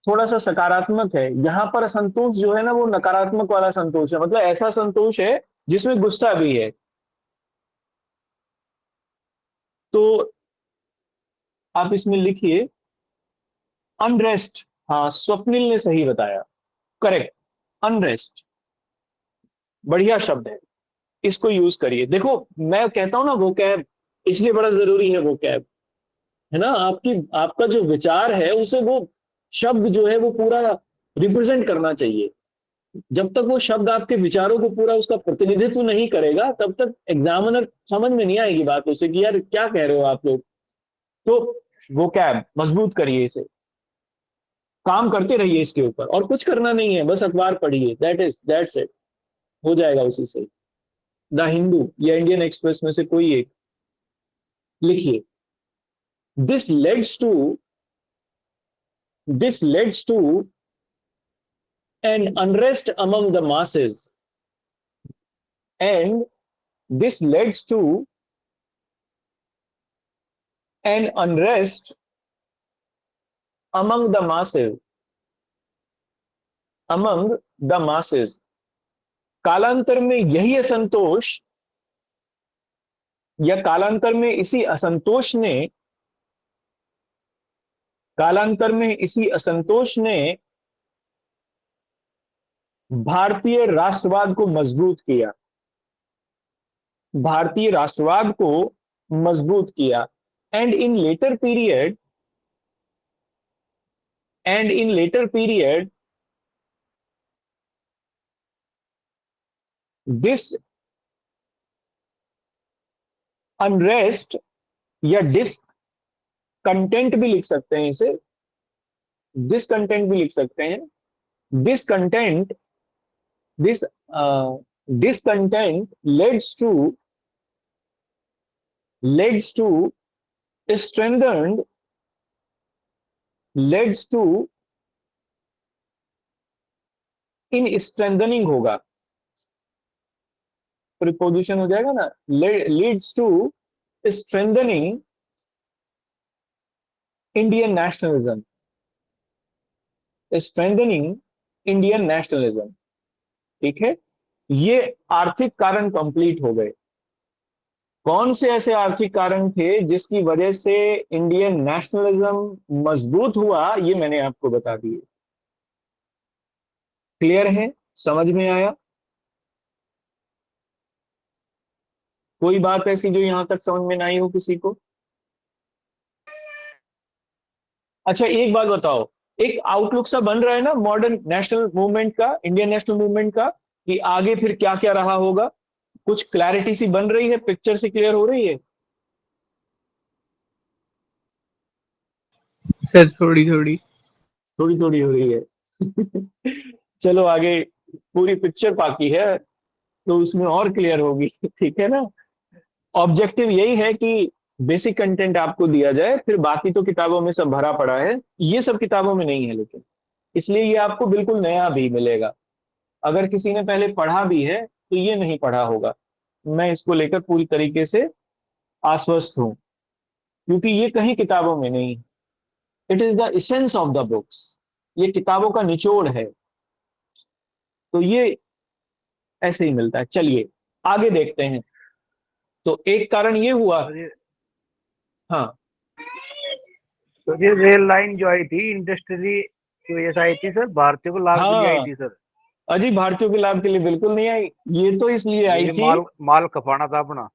[SPEAKER 1] थोड़ा सा सकारात्मक है। यहां पर असंतोष जो है ना, वो नकारात्मक वाला संतोष है, मतलब ऐसा संतोष है जिसमें गुस्सा भी है। तो आप इसमें लिखिए अनरेस्ट। हाँ, स्वप्निल ने सही बताया, करेक्ट, अनरेस्ट बढ़िया शब्द है, इसको यूज करिए। देखो मैं कहता हूं ना, वो कैब इसलिए बड़ा जरूरी है, वो कैब है ना, आपका जो विचार है उसे वो शब्द जो है वो पूरा रिप्रेजेंट करना चाहिए। जब तक वो शब्द आपके विचारों को पूरा उसका प्रतिनिधित्व नहीं करेगा, तब तक एग्जामिनर समझ में नहीं आएगी बात उसे कि यार क्या कह रहे हो आप लोग। तो वो कैब मजबूत करिए, इसे काम करते रहिए इसके ऊपर, और कुछ करना नहीं है, बस अखबार पढ़िए, दैट्स इट, हो जाएगा उसी से। द हिंदू या इंडियन एक्सप्रेस में से कोई एक लिखिए। This leads to an unrest among the masses, and this leads to an unrest among the masses। कालांतर में यही असंतोष, या कालांतर में इसी असंतोष ने भारतीय राष्ट्रवाद को मजबूत किया। भारतीय राष्ट्रवाद को मजबूत किया। And in letter period this unrest या डिसकंटेंट भी लिख सकते हैं इसे, डिसकंटेंट भी लिख सकते हैं। Discontent this discontent leads to strengthened leads to in strengthening होगा, प्रीपोजिशन हो जाएगा ना, leads to strengthening Indian nationalism, strengthening Indian nationalism। ठीक है, ये आर्थिक कारण कंप्लीट हो गए। कौन से ऐसे आर्थिक कारण थे जिसकी वजह से इंडियन नेशनलिज्म मजबूत हुआ, ये मैंने आपको बता दिए। क्लियर है, समझ में आया? कोई बात ऐसी जो यहां तक समझ में ना आई हो किसी को? अच्छा एक बात बताओ, एक आउटलुक सा बन रहा है ना मॉडर्न नेशनल मूवमेंट का, इंडियन नेशनल मूवमेंट का, कि आगे फिर क्या क्या रहा होगा? कुछ क्लैरिटी सी बन रही है, पिक्चर सी क्लियर हो रही है?
[SPEAKER 5] सर थोड़ी थोड़ी
[SPEAKER 1] थोड़ी थोड़ी हो रही है। चलो आगे, पूरी पिक्चर बाकी है तो उसमें और क्लियर होगी। ठीक है ना? ऑब्जेक्टिव यही है कि बेसिक कंटेंट आपको दिया जाए, फिर बाकी तो किताबों में सब भरा पड़ा है, ये सब किताबों में नहीं है, लेकिन इसलिए ये आपको बिल्कुल नया भी मिलेगा। अगर किसी ने पहले पढ़ा भी है तो ये नहीं पढ़ा होगा, मैं इसको लेकर पूरी तरीके से आश्वस्त हूं, क्योंकि ये कहीं किताबों में नहीं। It is the essence of the books, ये किताबों का निचोड़ है, तो ये ऐसे ही मिलता है। चलिए आगे देखते हैं। तो एक कारण ये हुआ। हाँ,
[SPEAKER 6] तो ये रेल लाइन जो आई थी इंडस्ट्री की वजह से आई थी सर, भारतीयों को लाभ के लिए आई
[SPEAKER 1] हाँ
[SPEAKER 6] थी सर।
[SPEAKER 1] अजी, भारतीयों के लाभ के लिए बिल्कुल नहीं आई, ये तो इसलिए आई
[SPEAKER 6] ये
[SPEAKER 1] थी,
[SPEAKER 6] माल खपाना था अपना।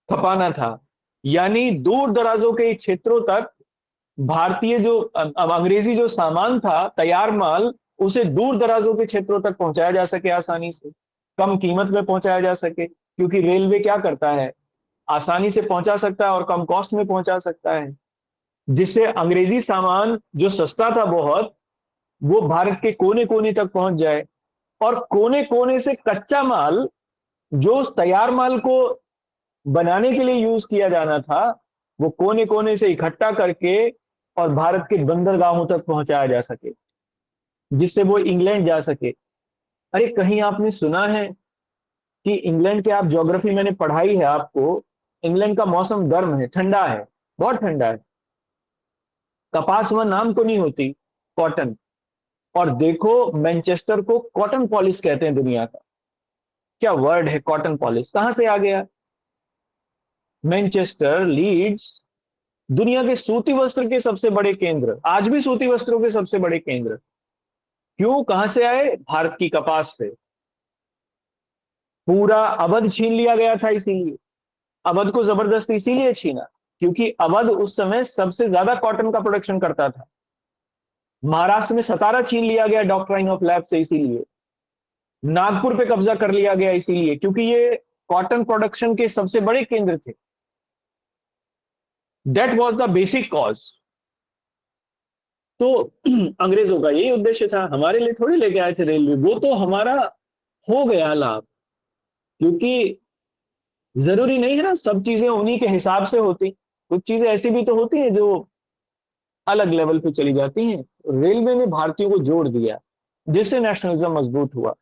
[SPEAKER 1] खपाना था। यानी दूर दराजों के क्षेत्रों तक भारतीय जो अब अंग्रेजी जो सामान था, तैयार माल, उसे दूर दराजों के क्षेत्रों तक पहुंचाया जा सके, आसानी से कम कीमत में पहुंचाया जा सके, क्योंकि रेलवे क्या करता है, आसानी से पहुंचा सकता है और कम कॉस्ट में पहुंचा सकता है, जिससे अंग्रेजी सामान जो सस्ता था बहुत, वो भारत के कोने कोने तक पहुंच जाए, और कोने कोने से कच्चा माल जो उस तैयार माल को बनाने के लिए यूज किया जाना था, वो कोने कोने से इकट्ठा करके और भारत के बंदरगाहों तक पहुंचाया जा सके, जिससे वो इंग्लैंड जा सके। अरे कहीं आपने सुना है कि इंग्लैंड के, आप ज्योग्राफी मैंने पढ़ाई है आपको, इंग्लैंड का मौसम गर्म है, ठंडा है, बहुत ठंडा है, कपास वहां नाम को नहीं होती, कॉटन। और देखो मैनचेस्टर को कॉटन पॉलिश कहते हैं दुनिया का। क्या वर्ड है कॉटन पॉलिश, कहां से आ गया? मैनचेस्टर, लीड्स, दुनिया के सूती वस्त्र के सबसे बड़े केंद्र, आज भी सूती वस्त्रों के सबसे बड़े केंद्र। क्यों, कहां से आए? भारत की कपास से। पूरा अवध छीन लिया गया था, इसीलिए अवध को जबरदस्ती इसीलिए छीना क्योंकि अवध उस समय सबसे ज्यादा कॉटन का प्रोडक्शन करता था। महाराष्ट्र में सतारा छीन लिया गया डॉक्ट्राइन ऑफ लैब से, इसीलिए नागपुर पे कब्जा कर लिया गया, इसीलिए क्योंकि ये कॉटन प्रोडक्शन के सबसे बड़े केंद्र थे। That was the basic cause. तो अंग्रेजों का यही उद्देश्य था, हमारे लिए थोड़ी लेके आए थे रेलवे, वो तो हमारा हो गया लाभ, क्योंकि जरूरी नहीं है ना सब चीजें उन्हीं के हिसाब से होती, कुछ चीजें ऐसी भी तो होती हैं जो अलग लेवल पे चली जाती हैं। रेलवे ने भारतीयों को जोड़ दिया, जिससे नेशनलिज्म मजबूत हुआ।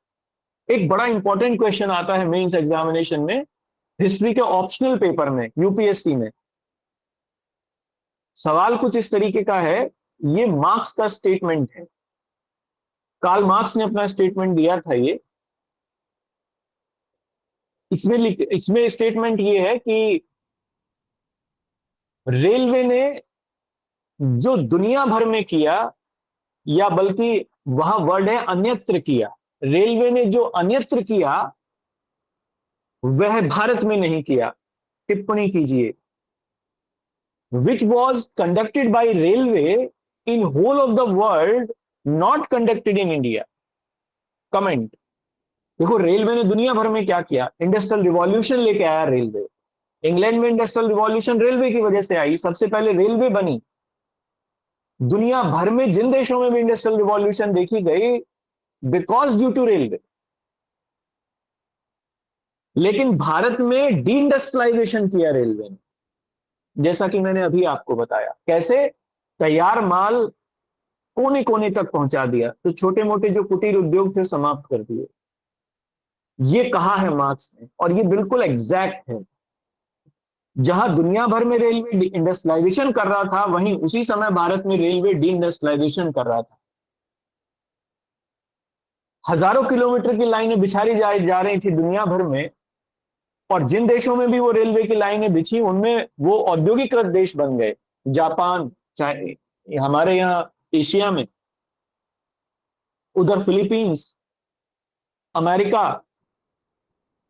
[SPEAKER 1] एक बड़ा इंपॉर्टेंट क्वेश्चन आता है मेंस एग्जामिनेशन में, हिस्ट्री के ऑप्शनल पेपर में, यूपीएससी में। सवाल कुछ इस तरीके का है, ये मार्क्स का स्टेटमेंट है, कार्ल मार्क्स ने अपना स्टेटमेंट दिया था ये। इसमें स्टेटमेंट ये है कि रेलवे ने जो दुनिया भर में किया, या बल्कि वहां वर्ड है अन्यत्र किया, रेलवे ने जो अन्यत्र किया वह भारत में नहीं किया। टिप्पणी कीजिए। Which was conducted by railway in whole of the world, not conducted in India. Comment. देखो रेलवे ने दुनिया भर में क्या किया, इंडस्ट्रियल रिवॉल्यूशन लेके आया रेलवे। इंग्लैंड में इंडस्ट्रियल रिवॉल्यूशन रेलवे की वजह से आई, सबसे पहले रेलवे बनी। दुनिया भर में जिन देशों में भी इंडस्ट्रियल रिवॉल्यूशन देखी गई, बिकॉज ड्यू टू रेलवे। लेकिन भारत में डी इंडस्ट्रियलाइजेशन किया रेलवे ने, जैसा कि मैंने अभी आपको बताया। कैसे? तैयार माल कोने कोने तक पहुंचा दिया, तो छोटे मोटे जो कुटीर उद्योग थे समाप्त कर दिए। ये कहा है मार्क्स ने, और ये बिल्कुल एग्जैक्ट है। जहां दुनिया भर में रेलवे इंडस्ट्रियलाइजेशन कर रहा था, वहीं उसी समय भारत में रेलवे डी इंडस्ट्रियलाइजेशन कर रहा था। हजारों किलोमीटर की लाइनें बिछाई जा रही थी दुनिया भर में, और जिन देशों में भी वो रेलवे की लाइनें बिछी, उनमें वो औद्योगिकृत देश बन गए। जापान, चाहे हमारे यहाँ एशिया में, उधर फिलीपींस, अमेरिका,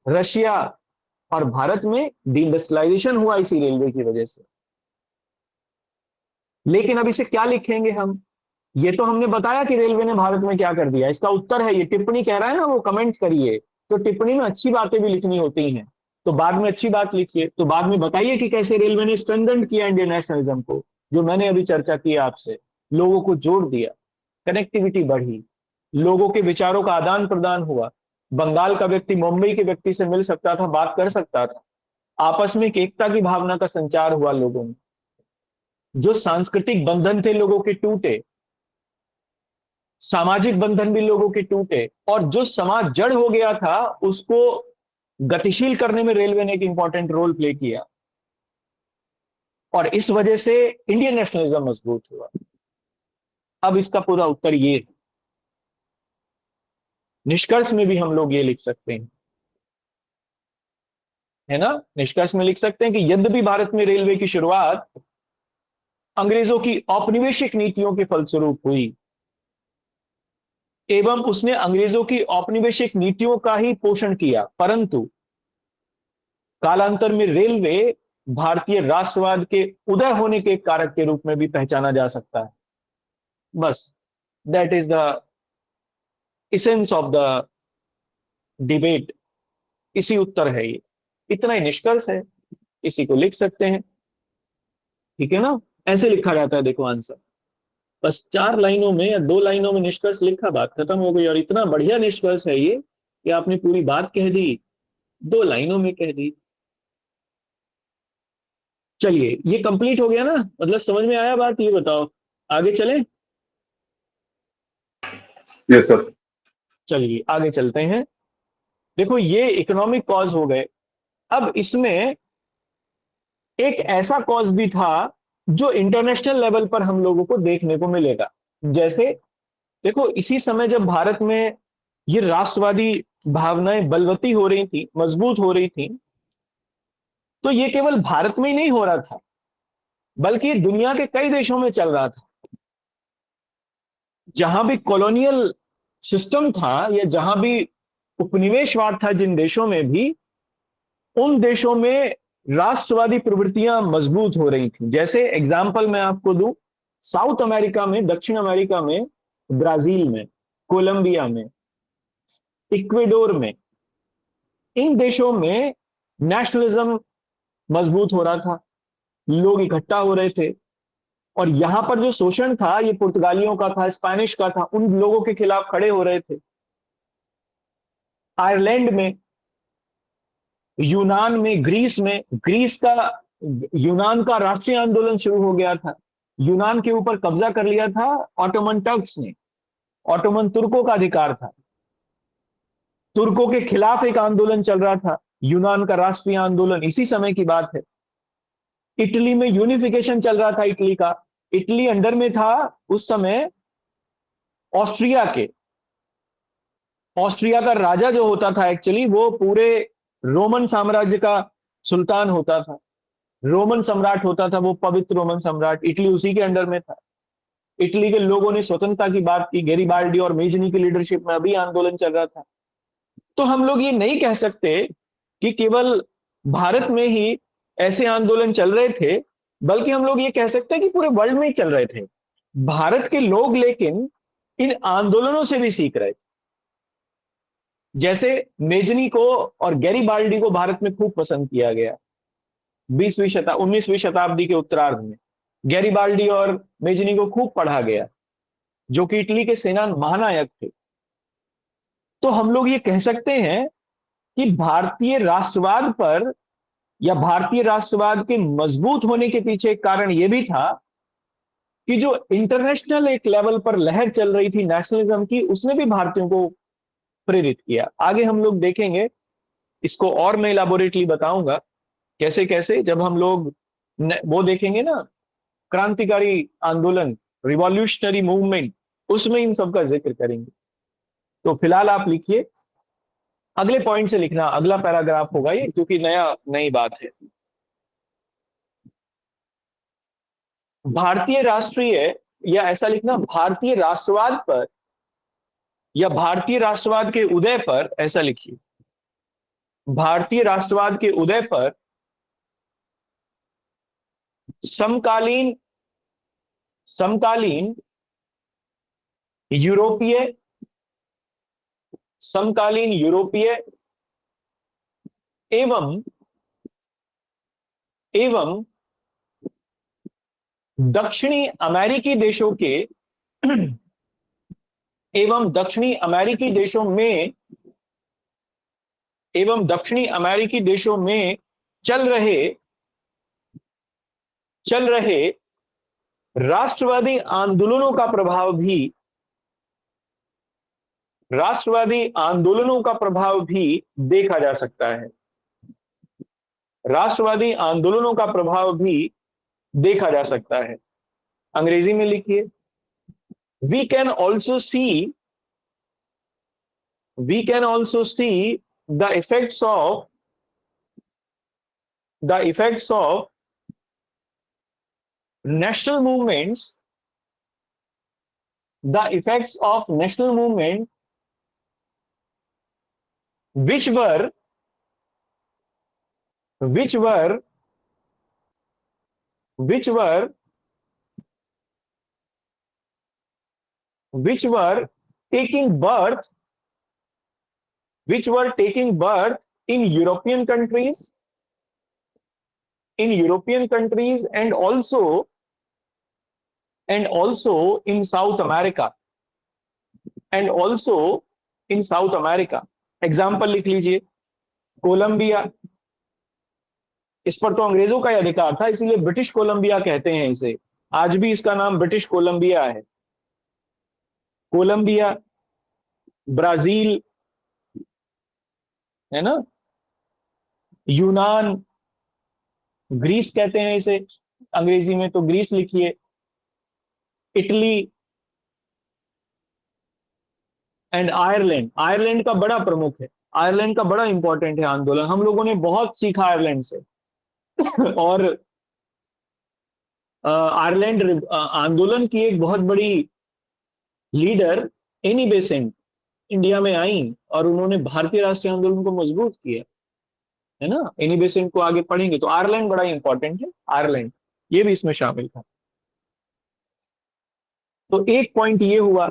[SPEAKER 1] रशिया, और भारत में डी इंडस्ट्रियलाइजेशन हुआ इसी रेलवे की वजह से। लेकिन अब इसे क्या लिखेंगे हम? ये तो हमने बताया कि रेलवे ने भारत में क्या कर दिया, इसका उत्तर है ये। टिप्पणी कह रहा है ना वो, कमेंट करिए। तो टिप्पणी में अच्छी बातें भी लिखनी होती हैं, तो बाद में अच्छी बात लिखिए। तो बाद में बताइए कि कैसे रेलवे ने स्ट्रेंथन किया इंडियन नेशनलिज्म को, जो मैंने अभी चर्चा की आपसे। लोगों को जोड़ दिया, कनेक्टिविटी बढ़ी, लोगों के विचारों का आदान प्रदान हुआ। बंगाल का व्यक्ति मुंबई के व्यक्ति से मिल सकता था, बात कर सकता था। आपस में एक एकता की भावना का संचार हुआ लोगों में। जो सांस्कृतिक बंधन थे लोगों के टूटे, सामाजिक बंधन भी लोगों के टूटे, और जो समाज जड़ हो गया था उसको गतिशील करने में रेलवे ने एक इंपॉर्टेंट रोल प्ले किया, और इस वजह से इंडियन नेशनलिज्म मजबूत हुआ। अब इसका पूरा उत्तर ये है। निष्कर्ष में भी हम लोग ये लिख सकते हैं, है ना? निष्कर्ष में लिख सकते हैं कि यद्यपि भारत में रेलवे की शुरुआत अंग्रेजों की औपनिवेशिक नीतियों के फलस्वरूप हुई, एवं उसने अंग्रेजों की औपनिवेशिक नीतियों का ही पोषण किया, परंतु कालांतर में रेलवे भारतीय राष्ट्रवाद के उदय होने के कारक के रूप में भी पहचाना जा सकता है। बस, that is the essence of the debate. इसी उत्तर है ये, इतना ही निष्कर्ष है, इसी को लिख सकते हैं। ठीक है ना? ऐसे लिखा जाता है, देखो आंसर। बस 4 लाइनों में या 2 लाइनों में निष्कर्ष लिखा, बात खत्म हो गई। और इतना बढ़िया निष्कर्ष है ये कि आपने पूरी बात कह दी, 2 लाइनों में कह दी। चलिए, ये कंप्लीट हो गया ना? मतलब समझ में आया बात? ये बताओ, आगे चलें?
[SPEAKER 4] Yes sir.
[SPEAKER 1] चलिए आगे चलते हैं। देखो, ये इकोनॉमिक कॉज हो गए। अब इसमें एक ऐसा कॉज भी था जो इंटरनेशनल लेवल पर हम लोगों को देखने को मिलेगा। जैसे देखो, इसी समय जब भारत में ये राष्ट्रवादी भावनाएं बलवती हो रही थी, मजबूत हो रही थी, तो ये केवल भारत में ही नहीं हो रहा था, बल्कि दुनिया के कई देशों में चल रहा था। जहां भी कॉलोनियल सिस्टम था, या जहां भी उपनिवेशवाद था जिन देशों में भी, उन देशों में राष्ट्रवादी प्रवृत्तियां मजबूत हो रही थी। जैसे एग्जाम्पल मैं आपको दूं, साउथ अमेरिका में, दक्षिण अमेरिका में, ब्राजील में, कोलंबिया में, इक्वेडोर में, इन देशों में नेशनलिज्म मजबूत हो रहा था। लोग इकट्ठा हो रहे थे, और यहां पर जो शोषण था ये पुर्तगालियों का था, स्पेनिश का था, उन लोगों के खिलाफ खड़े हो रहे थे। आयरलैंड में, यूनान में, ग्रीस में, यूनान का राष्ट्रीय आंदोलन शुरू हो गया था। यूनान के ऊपर कब्जा कर लिया था ऑटोमन टर्क्स ने। ऑटोमन तुर्कों का अधिकार था। तुर्कों के खिलाफ एक आंदोलन चल रहा था, यूनान का राष्ट्रीय आंदोलन। इसी समय की बात है। इटली में यूनिफिकेशन चल रहा था इटली का। इटली अंडर में था उस समय ऑस्ट्रिया के। ऑस्ट्रिया का राजा जो होता था, एक्चुअली वो पूरे रोमन साम्राज्य का सुल्तान होता था, रोमन सम्राट होता था, वो पवित्र रोमन सम्राट। इटली उसी के अंडर में था। इटली के लोगों ने स्वतंत्रता की बात की, गेरिबाल्डी और मेजनी की लीडरशिप में अभी आंदोलन चल रहा था। तो हम लोग ये नहीं कह सकते कि केवल भारत में ही ऐसे आंदोलन चल रहे थे, बल्कि हम लोग ये कह सकते हैं कि पूरे वर्ल्ड में ही चल रहे थे। भारत के लोग लेकिन इन आंदोलनों से भी सीख रहे थे। जैसे मेजनी को और गैरीबाल्डी को भारत में खूब पसंद किया गया 19वीं शताब्दी के उत्तरार्ध में। गैरीबाल्डी और मेजनी को खूब पढ़ा गया, जो कि इटली के सेना महानायक थे। तो हम लोग ये कह सकते हैं कि भारतीय राष्ट्रवाद पर या भारतीय राष्ट्रवाद के मजबूत होने के पीछे एक कारण यह भी था कि जो इंटरनेशनल एक लेवल पर लहर चल रही थी नेशनलिज्म की, उसने भी भारतीयों को प्रेरित किया। आगे हम लोग देखेंगे इसको, और मैं इलाबोरेटली बताऊंगा कैसे कैसे, जब हम लोग वो देखेंगे ना, क्रांतिकारी आंदोलन, रिवॉल्यूशनरी मूवमेंट, उसमें इन सब का जिक्र करेंगे। तो फिलहाल आप लिखिए, अगले पॉइंट से लिखना, अगला पैराग्राफ होगा ये, क्योंकि नई बात है। भारतीय राष्ट्रीय, या ऐसा लिखना, भारतीय राष्ट्रवाद पर या भारतीय राष्ट्रवाद के उदय पर, ऐसा लिखिए, भारतीय राष्ट्रवाद के उदय पर समकालीन यूरोपीय एवं दक्षिणी अमेरिकी देशों के एवं दक्षिणी अमेरिकी देशों में चल रहे राष्ट्रवादी आंदोलनों का प्रभाव भी देखा जा सकता है। राष्ट्रवादी आंदोलनों का प्रभाव भी देखा जा सकता है। अंग्रेजी में लिखिए, we can also see the effects of national movements, which were taking birth in European countries, and also in South America, example लिख लीजिए, कोलंबिया, इस पर तो अंग्रेजों का ही अधिकार था, इसीलिए ब्रिटिश कोलंबिया कहते हैं इसे, आज भी इसका नाम ब्रिटिश कोलंबिया है। कोलंबिया, ब्राजील, है ना, यूनान, ग्रीस कहते हैं इसे अंग्रेजी में, तो ग्रीस लिखिए, इटली एंड आयरलैंड का बड़ा प्रमुख है, आयरलैंड का बड़ा इंपॉर्टेंट है आंदोलन, हम लोगों ने बहुत सीखा आयरलैंड से। और आयरलैंड आंदोलन की एक बहुत बड़ी लीडर एनी बेसेंट इंडिया में आई और उन्होंने भारतीय राष्ट्रीय आंदोलन को मजबूत किया, है ना। एनी बेसेंट को आगे पढ़ेंगे तो आयरलैंड बड़ा इंपॉर्टेंट है, आयरलैंड ये भी इसमें शामिल था। तो एक पॉइंट ये हुआ।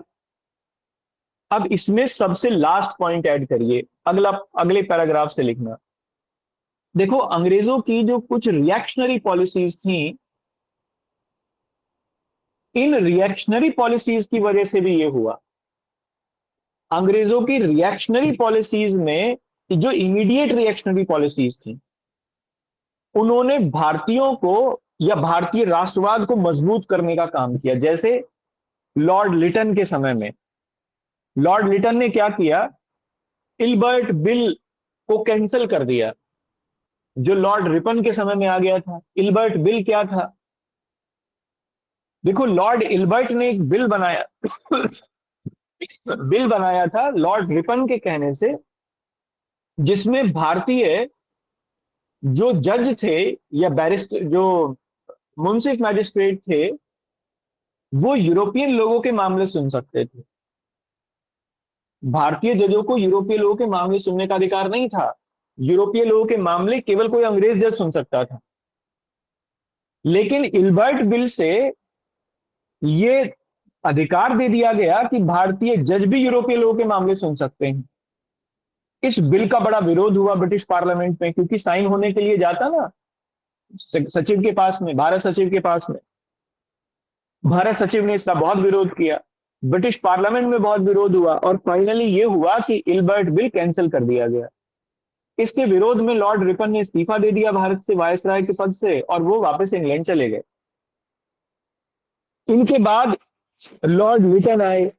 [SPEAKER 1] अब इसमें सबसे लास्ट पॉइंट ऐड करिए, अगले पैराग्राफ से लिखना। देखो, अंग्रेजों की जो कुछ रिएक्शनरी पॉलिसीज थी, इन रिएक्शनरी पॉलिसीज की वजह से भी ये हुआ। अंग्रेजों की रिएक्शनरी पॉलिसीज में जो इमीडिएट रिएक्शनरी पॉलिसीज थी, उन्होंने भारतीयों को या भारतीय राष्ट्रवाद को मजबूत करने का काम किया। जैसे लॉर्ड लिटन के समय में, लॉर्ड लिटन ने क्या किया, इल्बर्ट बिल को कैंसिल कर दिया, जो लॉर्ड रिपन के समय में आ गया था। इल्बर्ट बिल क्या था? देखो, लॉर्ड इल्बर्ट ने एक बिल बनाया था लॉर्ड रिपन के कहने से, जिसमें भारतीय जो जज थे या बैरिस्टर, जो मुंसिफ मैजिस्ट्रेट थे, वो यूरोपियन लोगों के मामले सुन सकते थे। भारतीय जजों को यूरोपीय लोगों के मामले सुनने का अधिकार नहीं था। यूरोपीय लोगों के मामले केवल कोई अंग्रेज जज सुन सकता था। लेकिन इल्बर्ट बिल से ये अधिकार दे दिया गया कि भारतीय जज भी यूरोपीय लोगों के मामले सुन सकते हैं। इस बिल का बड़ा विरोध हुआ ब्रिटिश पार्लियामेंट में, क्योंकि साइन होने के लिए जाता ना सचिव के पास में, भारत सचिव के पास में, भारत सचिव ने इसका बहुत विरोध किया, ब्रिटिश पार्लियामेंट में बहुत विरोध हुआ, और फाइनली ये हुआ कि इल्बर्ट बिल कैंसिल कर दिया गया। इसके विरोध में लॉर्ड रिपन ने इस्तीफा दे दिया भारत से, वायसराय के पद से, और वो वापस इंग्लैंड चले गए। इनके बाद लॉर्ड लिटन आए।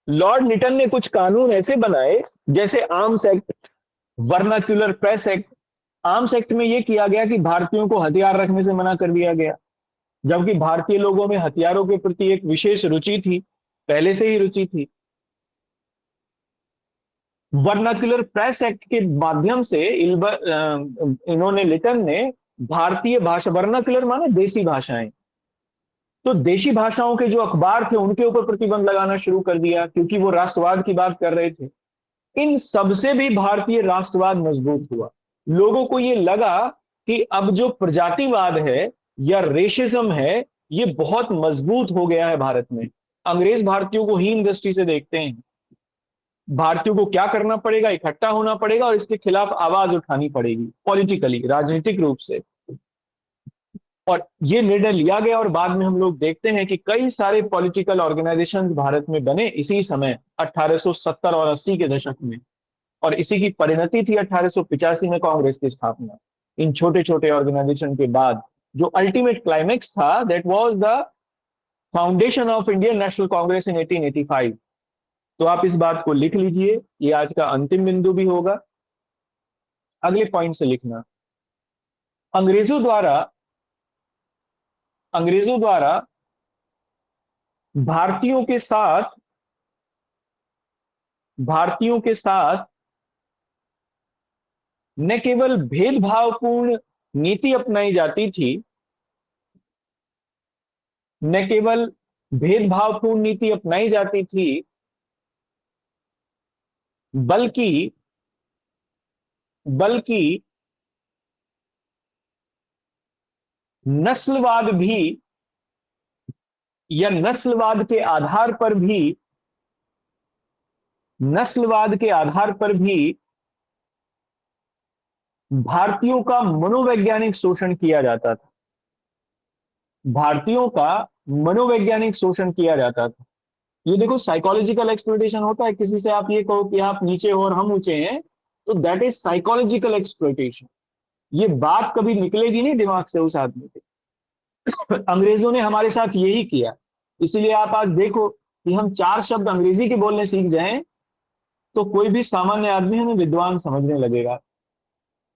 [SPEAKER 1] लॉर्ड लिटन ने कुछ कानून ऐसे बनाए, जैसे arms act, vernacular press act. Arms act में यह किया गया कि भारतीयों को हथियार रखने से मना कर दिया गया, जबकि भारतीय लोगों में हथियारों के प्रति एक विशेष रुचि थी, पहले से ही रुचि थी। वर्नाक्यूलर प्रेस एक्ट के माध्यम से इन्होंने, लिटन ने भारतीय भाषा, वर्नाक्यूलर माने देसी भाषाएं, तो देशी भाषाओं के जो अखबार थे उनके ऊपर प्रतिबंध लगाना शुरू कर दिया, क्योंकि वो राष्ट्रवाद की बात कर रहे थे। इन सबसे भी भारतीय राष्ट्रवाद मजबूत हुआ। लोगों को ये लगा कि अब जो प्रजातिवाद है या रेशिज्म है, ये बहुत मजबूत हो गया है भारत में। अंग्रेज भारतीयों को हीन दृष्टि से देखते हैं। भारतीयों को क्या करना पड़ेगा, इकट्ठा होना पड़ेगा और इसके खिलाफ आवाज उठानी पड़ेगी, पॉलिटिकली, राजनीतिक रूप से। और ये निर्णय लिया गया, और बाद में हम लोग देखते हैं कि कई सारे पॉलिटिकल ऑर्गेनाइजेशंस भारत में बने इसी समय 1870 और 80 के दशक में, और इसी की परिणति थी 1885 में कांग्रेस की स्थापना। इन छोटे छोटे ऑर्गेनाइजेशन के बाद जो अल्टीमेट क्लाइमेक्स था, that was the foundation of Indian National Congress in 1885। तो आप इस बात को लिख लीजिए, ये आज का अंतिम बिंदु भी होगा। अगले पॉइंट से लिखना, अंग्रेजों द्वारा भारतीयों के साथ न केवल भेदभावपूर्ण नीति अपनाई जाती थी, न केवल भेदभावपूर्ण नीति अपनाई जाती थी, बल्कि नस्लवाद भी, या नस्लवाद के आधार पर भी भारतीयों का मनोवैज्ञानिक शोषण किया जाता था। भारतीयों का मनोवैज्ञानिक शोषण किया जाता था। ये देखो, साइकोलॉजिकल एक्सप्लॉइटेशन होता है। किसी से आप ये कहो कि आप नीचे हो और हम ऊंचे हैं, तो दैट इज साइकोलॉजिकल एक्सप्लॉइटेशन। ये बात कभी निकलेगी नहीं दिमाग से उस आदमी के। अंग्रेजों ने हमारे साथ यही किया। इसीलिए आप आज देखो कि हम 4 शब्द अंग्रेजी के बोलने सीख जाएं तो कोई भी सामान्य आदमी हमें विद्वान समझने लगेगा,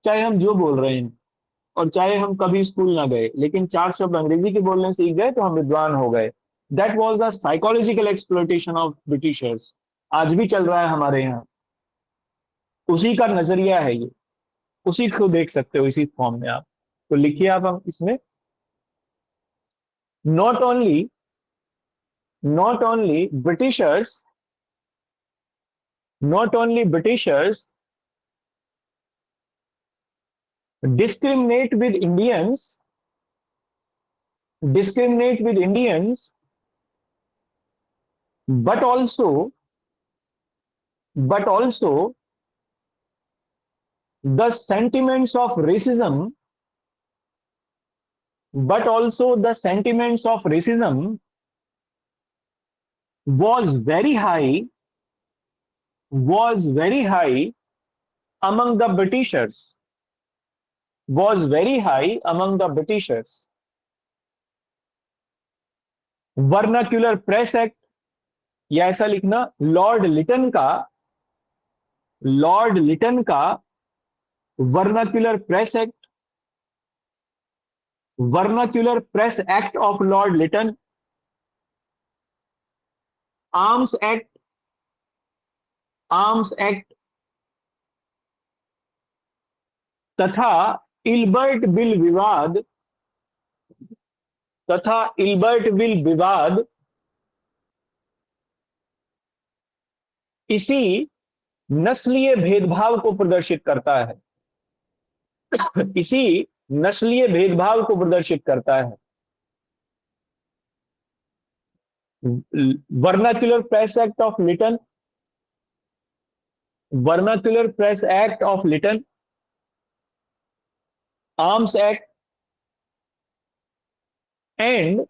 [SPEAKER 1] चाहे हम जो बोल रहे हैं और चाहे हम कभी स्कूल ना गए, लेकिन 4 शब्द अंग्रेजी के बोलने सीख गए तो हम विद्वान हो गए। That was the psychological exploitation of Britishers. आज भी चल रहा है हमारे यहाँ, उसी का नजरिया है ये, उसी को देख सकते हो इसी फॉर्म में आप। तो लिखिए आप हम इसमें, not only Britishers discriminate with Indians, but also the sentiments of racism, was very high among the Britishers. Vernacular press act, या ऐसा लिखना, लॉर्ड लिटन का vernacular press act of lord Lytton, arms act तथा Ilbert bill विवाद इसी नस्लीय भेदभाव को प्रदर्शित करता है, इसी नस्लीय भेदभाव को प्रदर्शित करता है। Vernacular press act of Lytton, vernacular press act of Lytton, arms act and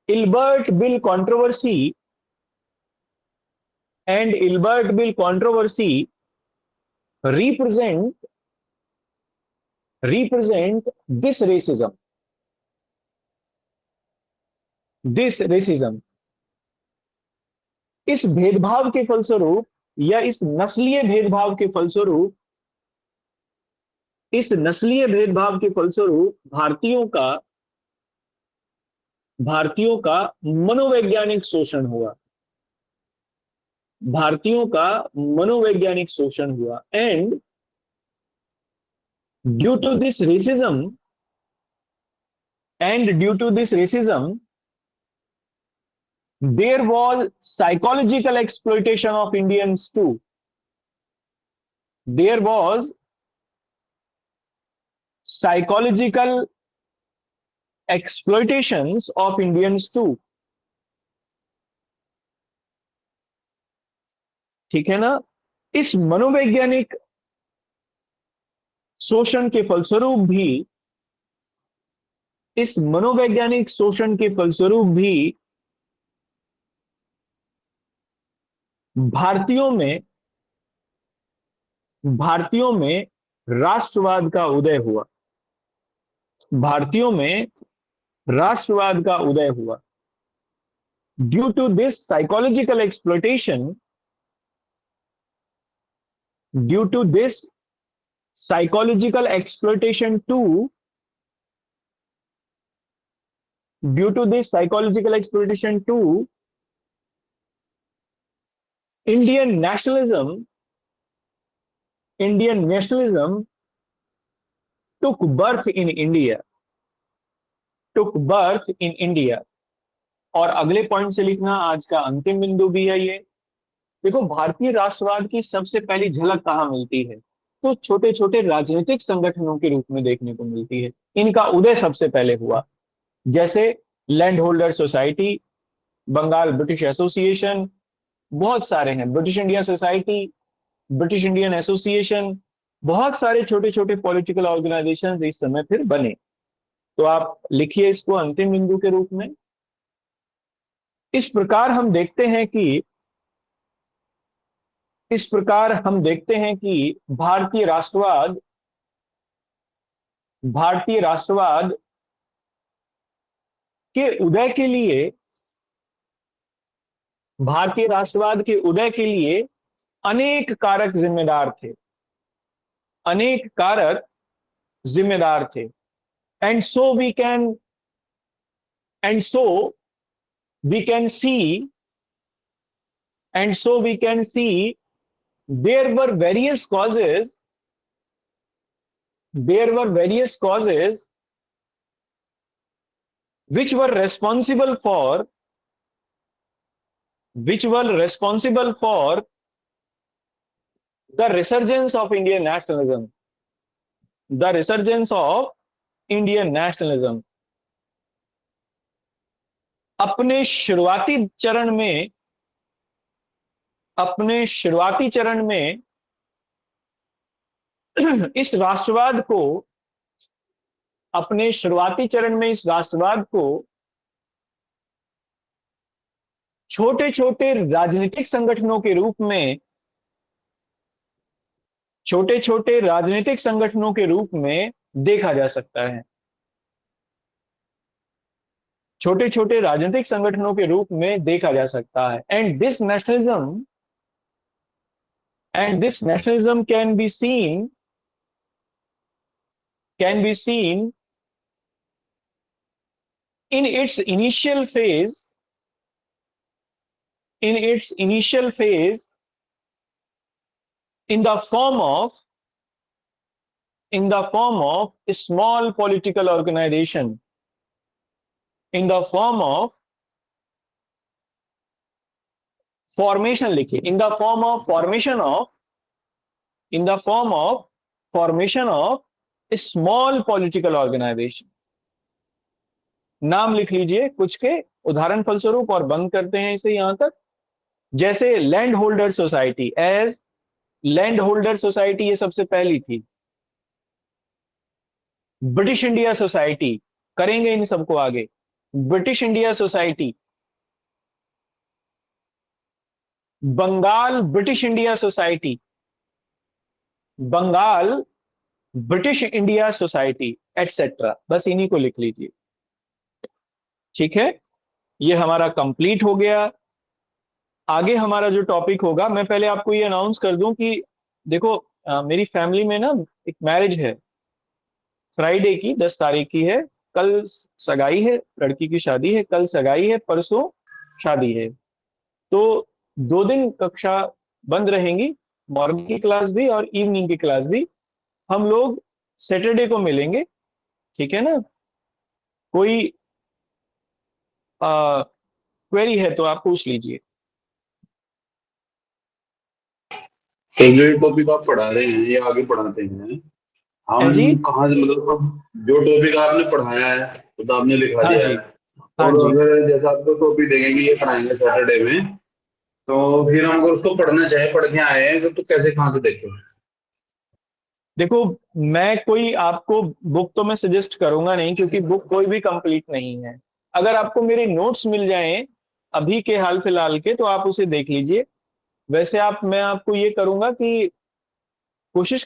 [SPEAKER 1] Ilbert bill controversy and Ilbert Bill controversy represent this racism. This racism. इस भेदभाव के फलस्वरूप या इस नस्लीय भेदभाव के फलस्वरूप, इस नस्लीय भेदभाव के फलस्वरूप भारतीयों का मनोवैज्ञानिक शोषण हुआ, भारतीयों का मनोवैज्ञानिक शोषण हुआ। And due to this racism there was psychological exploitation of Indians too. There was psychological exploitations of Indians too. ठीक है ना? इस मनोवैज्ञानिक शोषण के फलस्वरूप भी, इस मनोवैज्ञानिक शोषण के फलस्वरूप भी भारतीयों में राष्ट्रवाद का उदय हुआ, भारतीयों में राष्ट्रवाद का उदय हुआ। Due to this psychological exploitation, due to this psychological exploitation too, due to this psychological exploitation too, Indian nationalism took birth in India, took birth in India। और अगले पॉइंट से लिखना, आज का अंतिम बिंदु भी है ये। देखो, भारतीय राष्ट्रवाद की सबसे पहली झलक कहां मिलती है? तो छोटे छोटे राजनीतिक संगठनों के रूप में देखने को मिलती है। इनका उदय सबसे पहले हुआ, जैसे land holder society, Bengal British association, बहुत सारे हैं, British India society, British Indian association, बहुत सारे छोटे छोटे पॉलिटिकल ऑर्गेनाइजेशन इस समय फिर बने। तो आप लिखिए इसको अंतिम बिंदु के रूप में। इस प्रकार हम देखते हैं कि भारतीय राष्ट्रवाद के उदय के लिए, भारतीय राष्ट्रवाद के उदय के लिए अनेक कारक जिम्मेदार थे, अनेक कारक जिम्मेदार थे। And so we can see there were various causes which were responsible for the resurgence of Indian nationalism, अपने शुरुआती चरण में इस राष्ट्रवाद को छोटे छोटे राजनीतिक संगठनों के रूप में देखा जा सकता है, छोटे छोटे राजनीतिक संगठनों के रूप में देखा जा सकता है। And this nationalism can be seen in its initial phase in the form of a small political organization, formation लिखिए, in the form of formation of a small political organization. नाम लिख लीजिए कुछ के उदाहरण फलस्वरूप और बंद करते हैं इसे यहां तक। जैसे land holder society, as land holder society ये सबसे पहली थी। ब्रिटिश इंडिया सोसाइटी, करेंगे इन सबको आगे। British India society, Bengal British India society, Bengal British India society etcetera, बस इन्हीं को लिख लीजिए। ठीक है, ये हमारा कंप्लीट हो गया। आगे हमारा जो टॉपिक होगा, मैं पहले आपको ये अनाउंस कर दूं कि देखो मेरी फैमिली में ना एक मैरिज है, फ्राइडे की 10 तारीख की है। कल सगाई है, लड़की की शादी है, कल सगाई है, परसों शादी है। तो 2 दिन कक्षा बंद रहेंगी, मॉर्निंग की क्लास भी और इवनिंग की क्लास भी। हम लोग सैटरडे को मिलेंगे, ठीक है ना। कोई क्वेरी है तो आप पूछ लीजिए।
[SPEAKER 4] तो जो टॉपिक आप पढ़ा रहे हैं या आगे पढ़ाते हैं, हम
[SPEAKER 1] जी,
[SPEAKER 4] कहाँ से, मतलब जो टॉपिक आपने पढ़ाया है वो तो आपने लिखा
[SPEAKER 1] हाँ
[SPEAKER 4] दिया
[SPEAKER 1] जी,
[SPEAKER 4] है,
[SPEAKER 1] हाँ
[SPEAKER 4] और
[SPEAKER 1] जी।
[SPEAKER 4] अगर जैसा आपको टॉपिक देंगे कि ये पढ़ाएंगे सैटरडे में, तो फिर हम अगर उसको पढ़ना चाहे, पढ़ के आए हैं तो कैसे, कहाँ से देखें?
[SPEAKER 1] देखो, मैं कोई आपको बुक तो मैं सजेस्ट करूंगा नहीं, क्योंकि बुक कोई भी कंप्लीट नहीं है। अगर आपको मेरे नोट्स मिल जाएं अभी के हाल फिलहाल के, तो आप उसे देख लीजिए। वैसे मैं आपको ये करूंगा कि कोशिश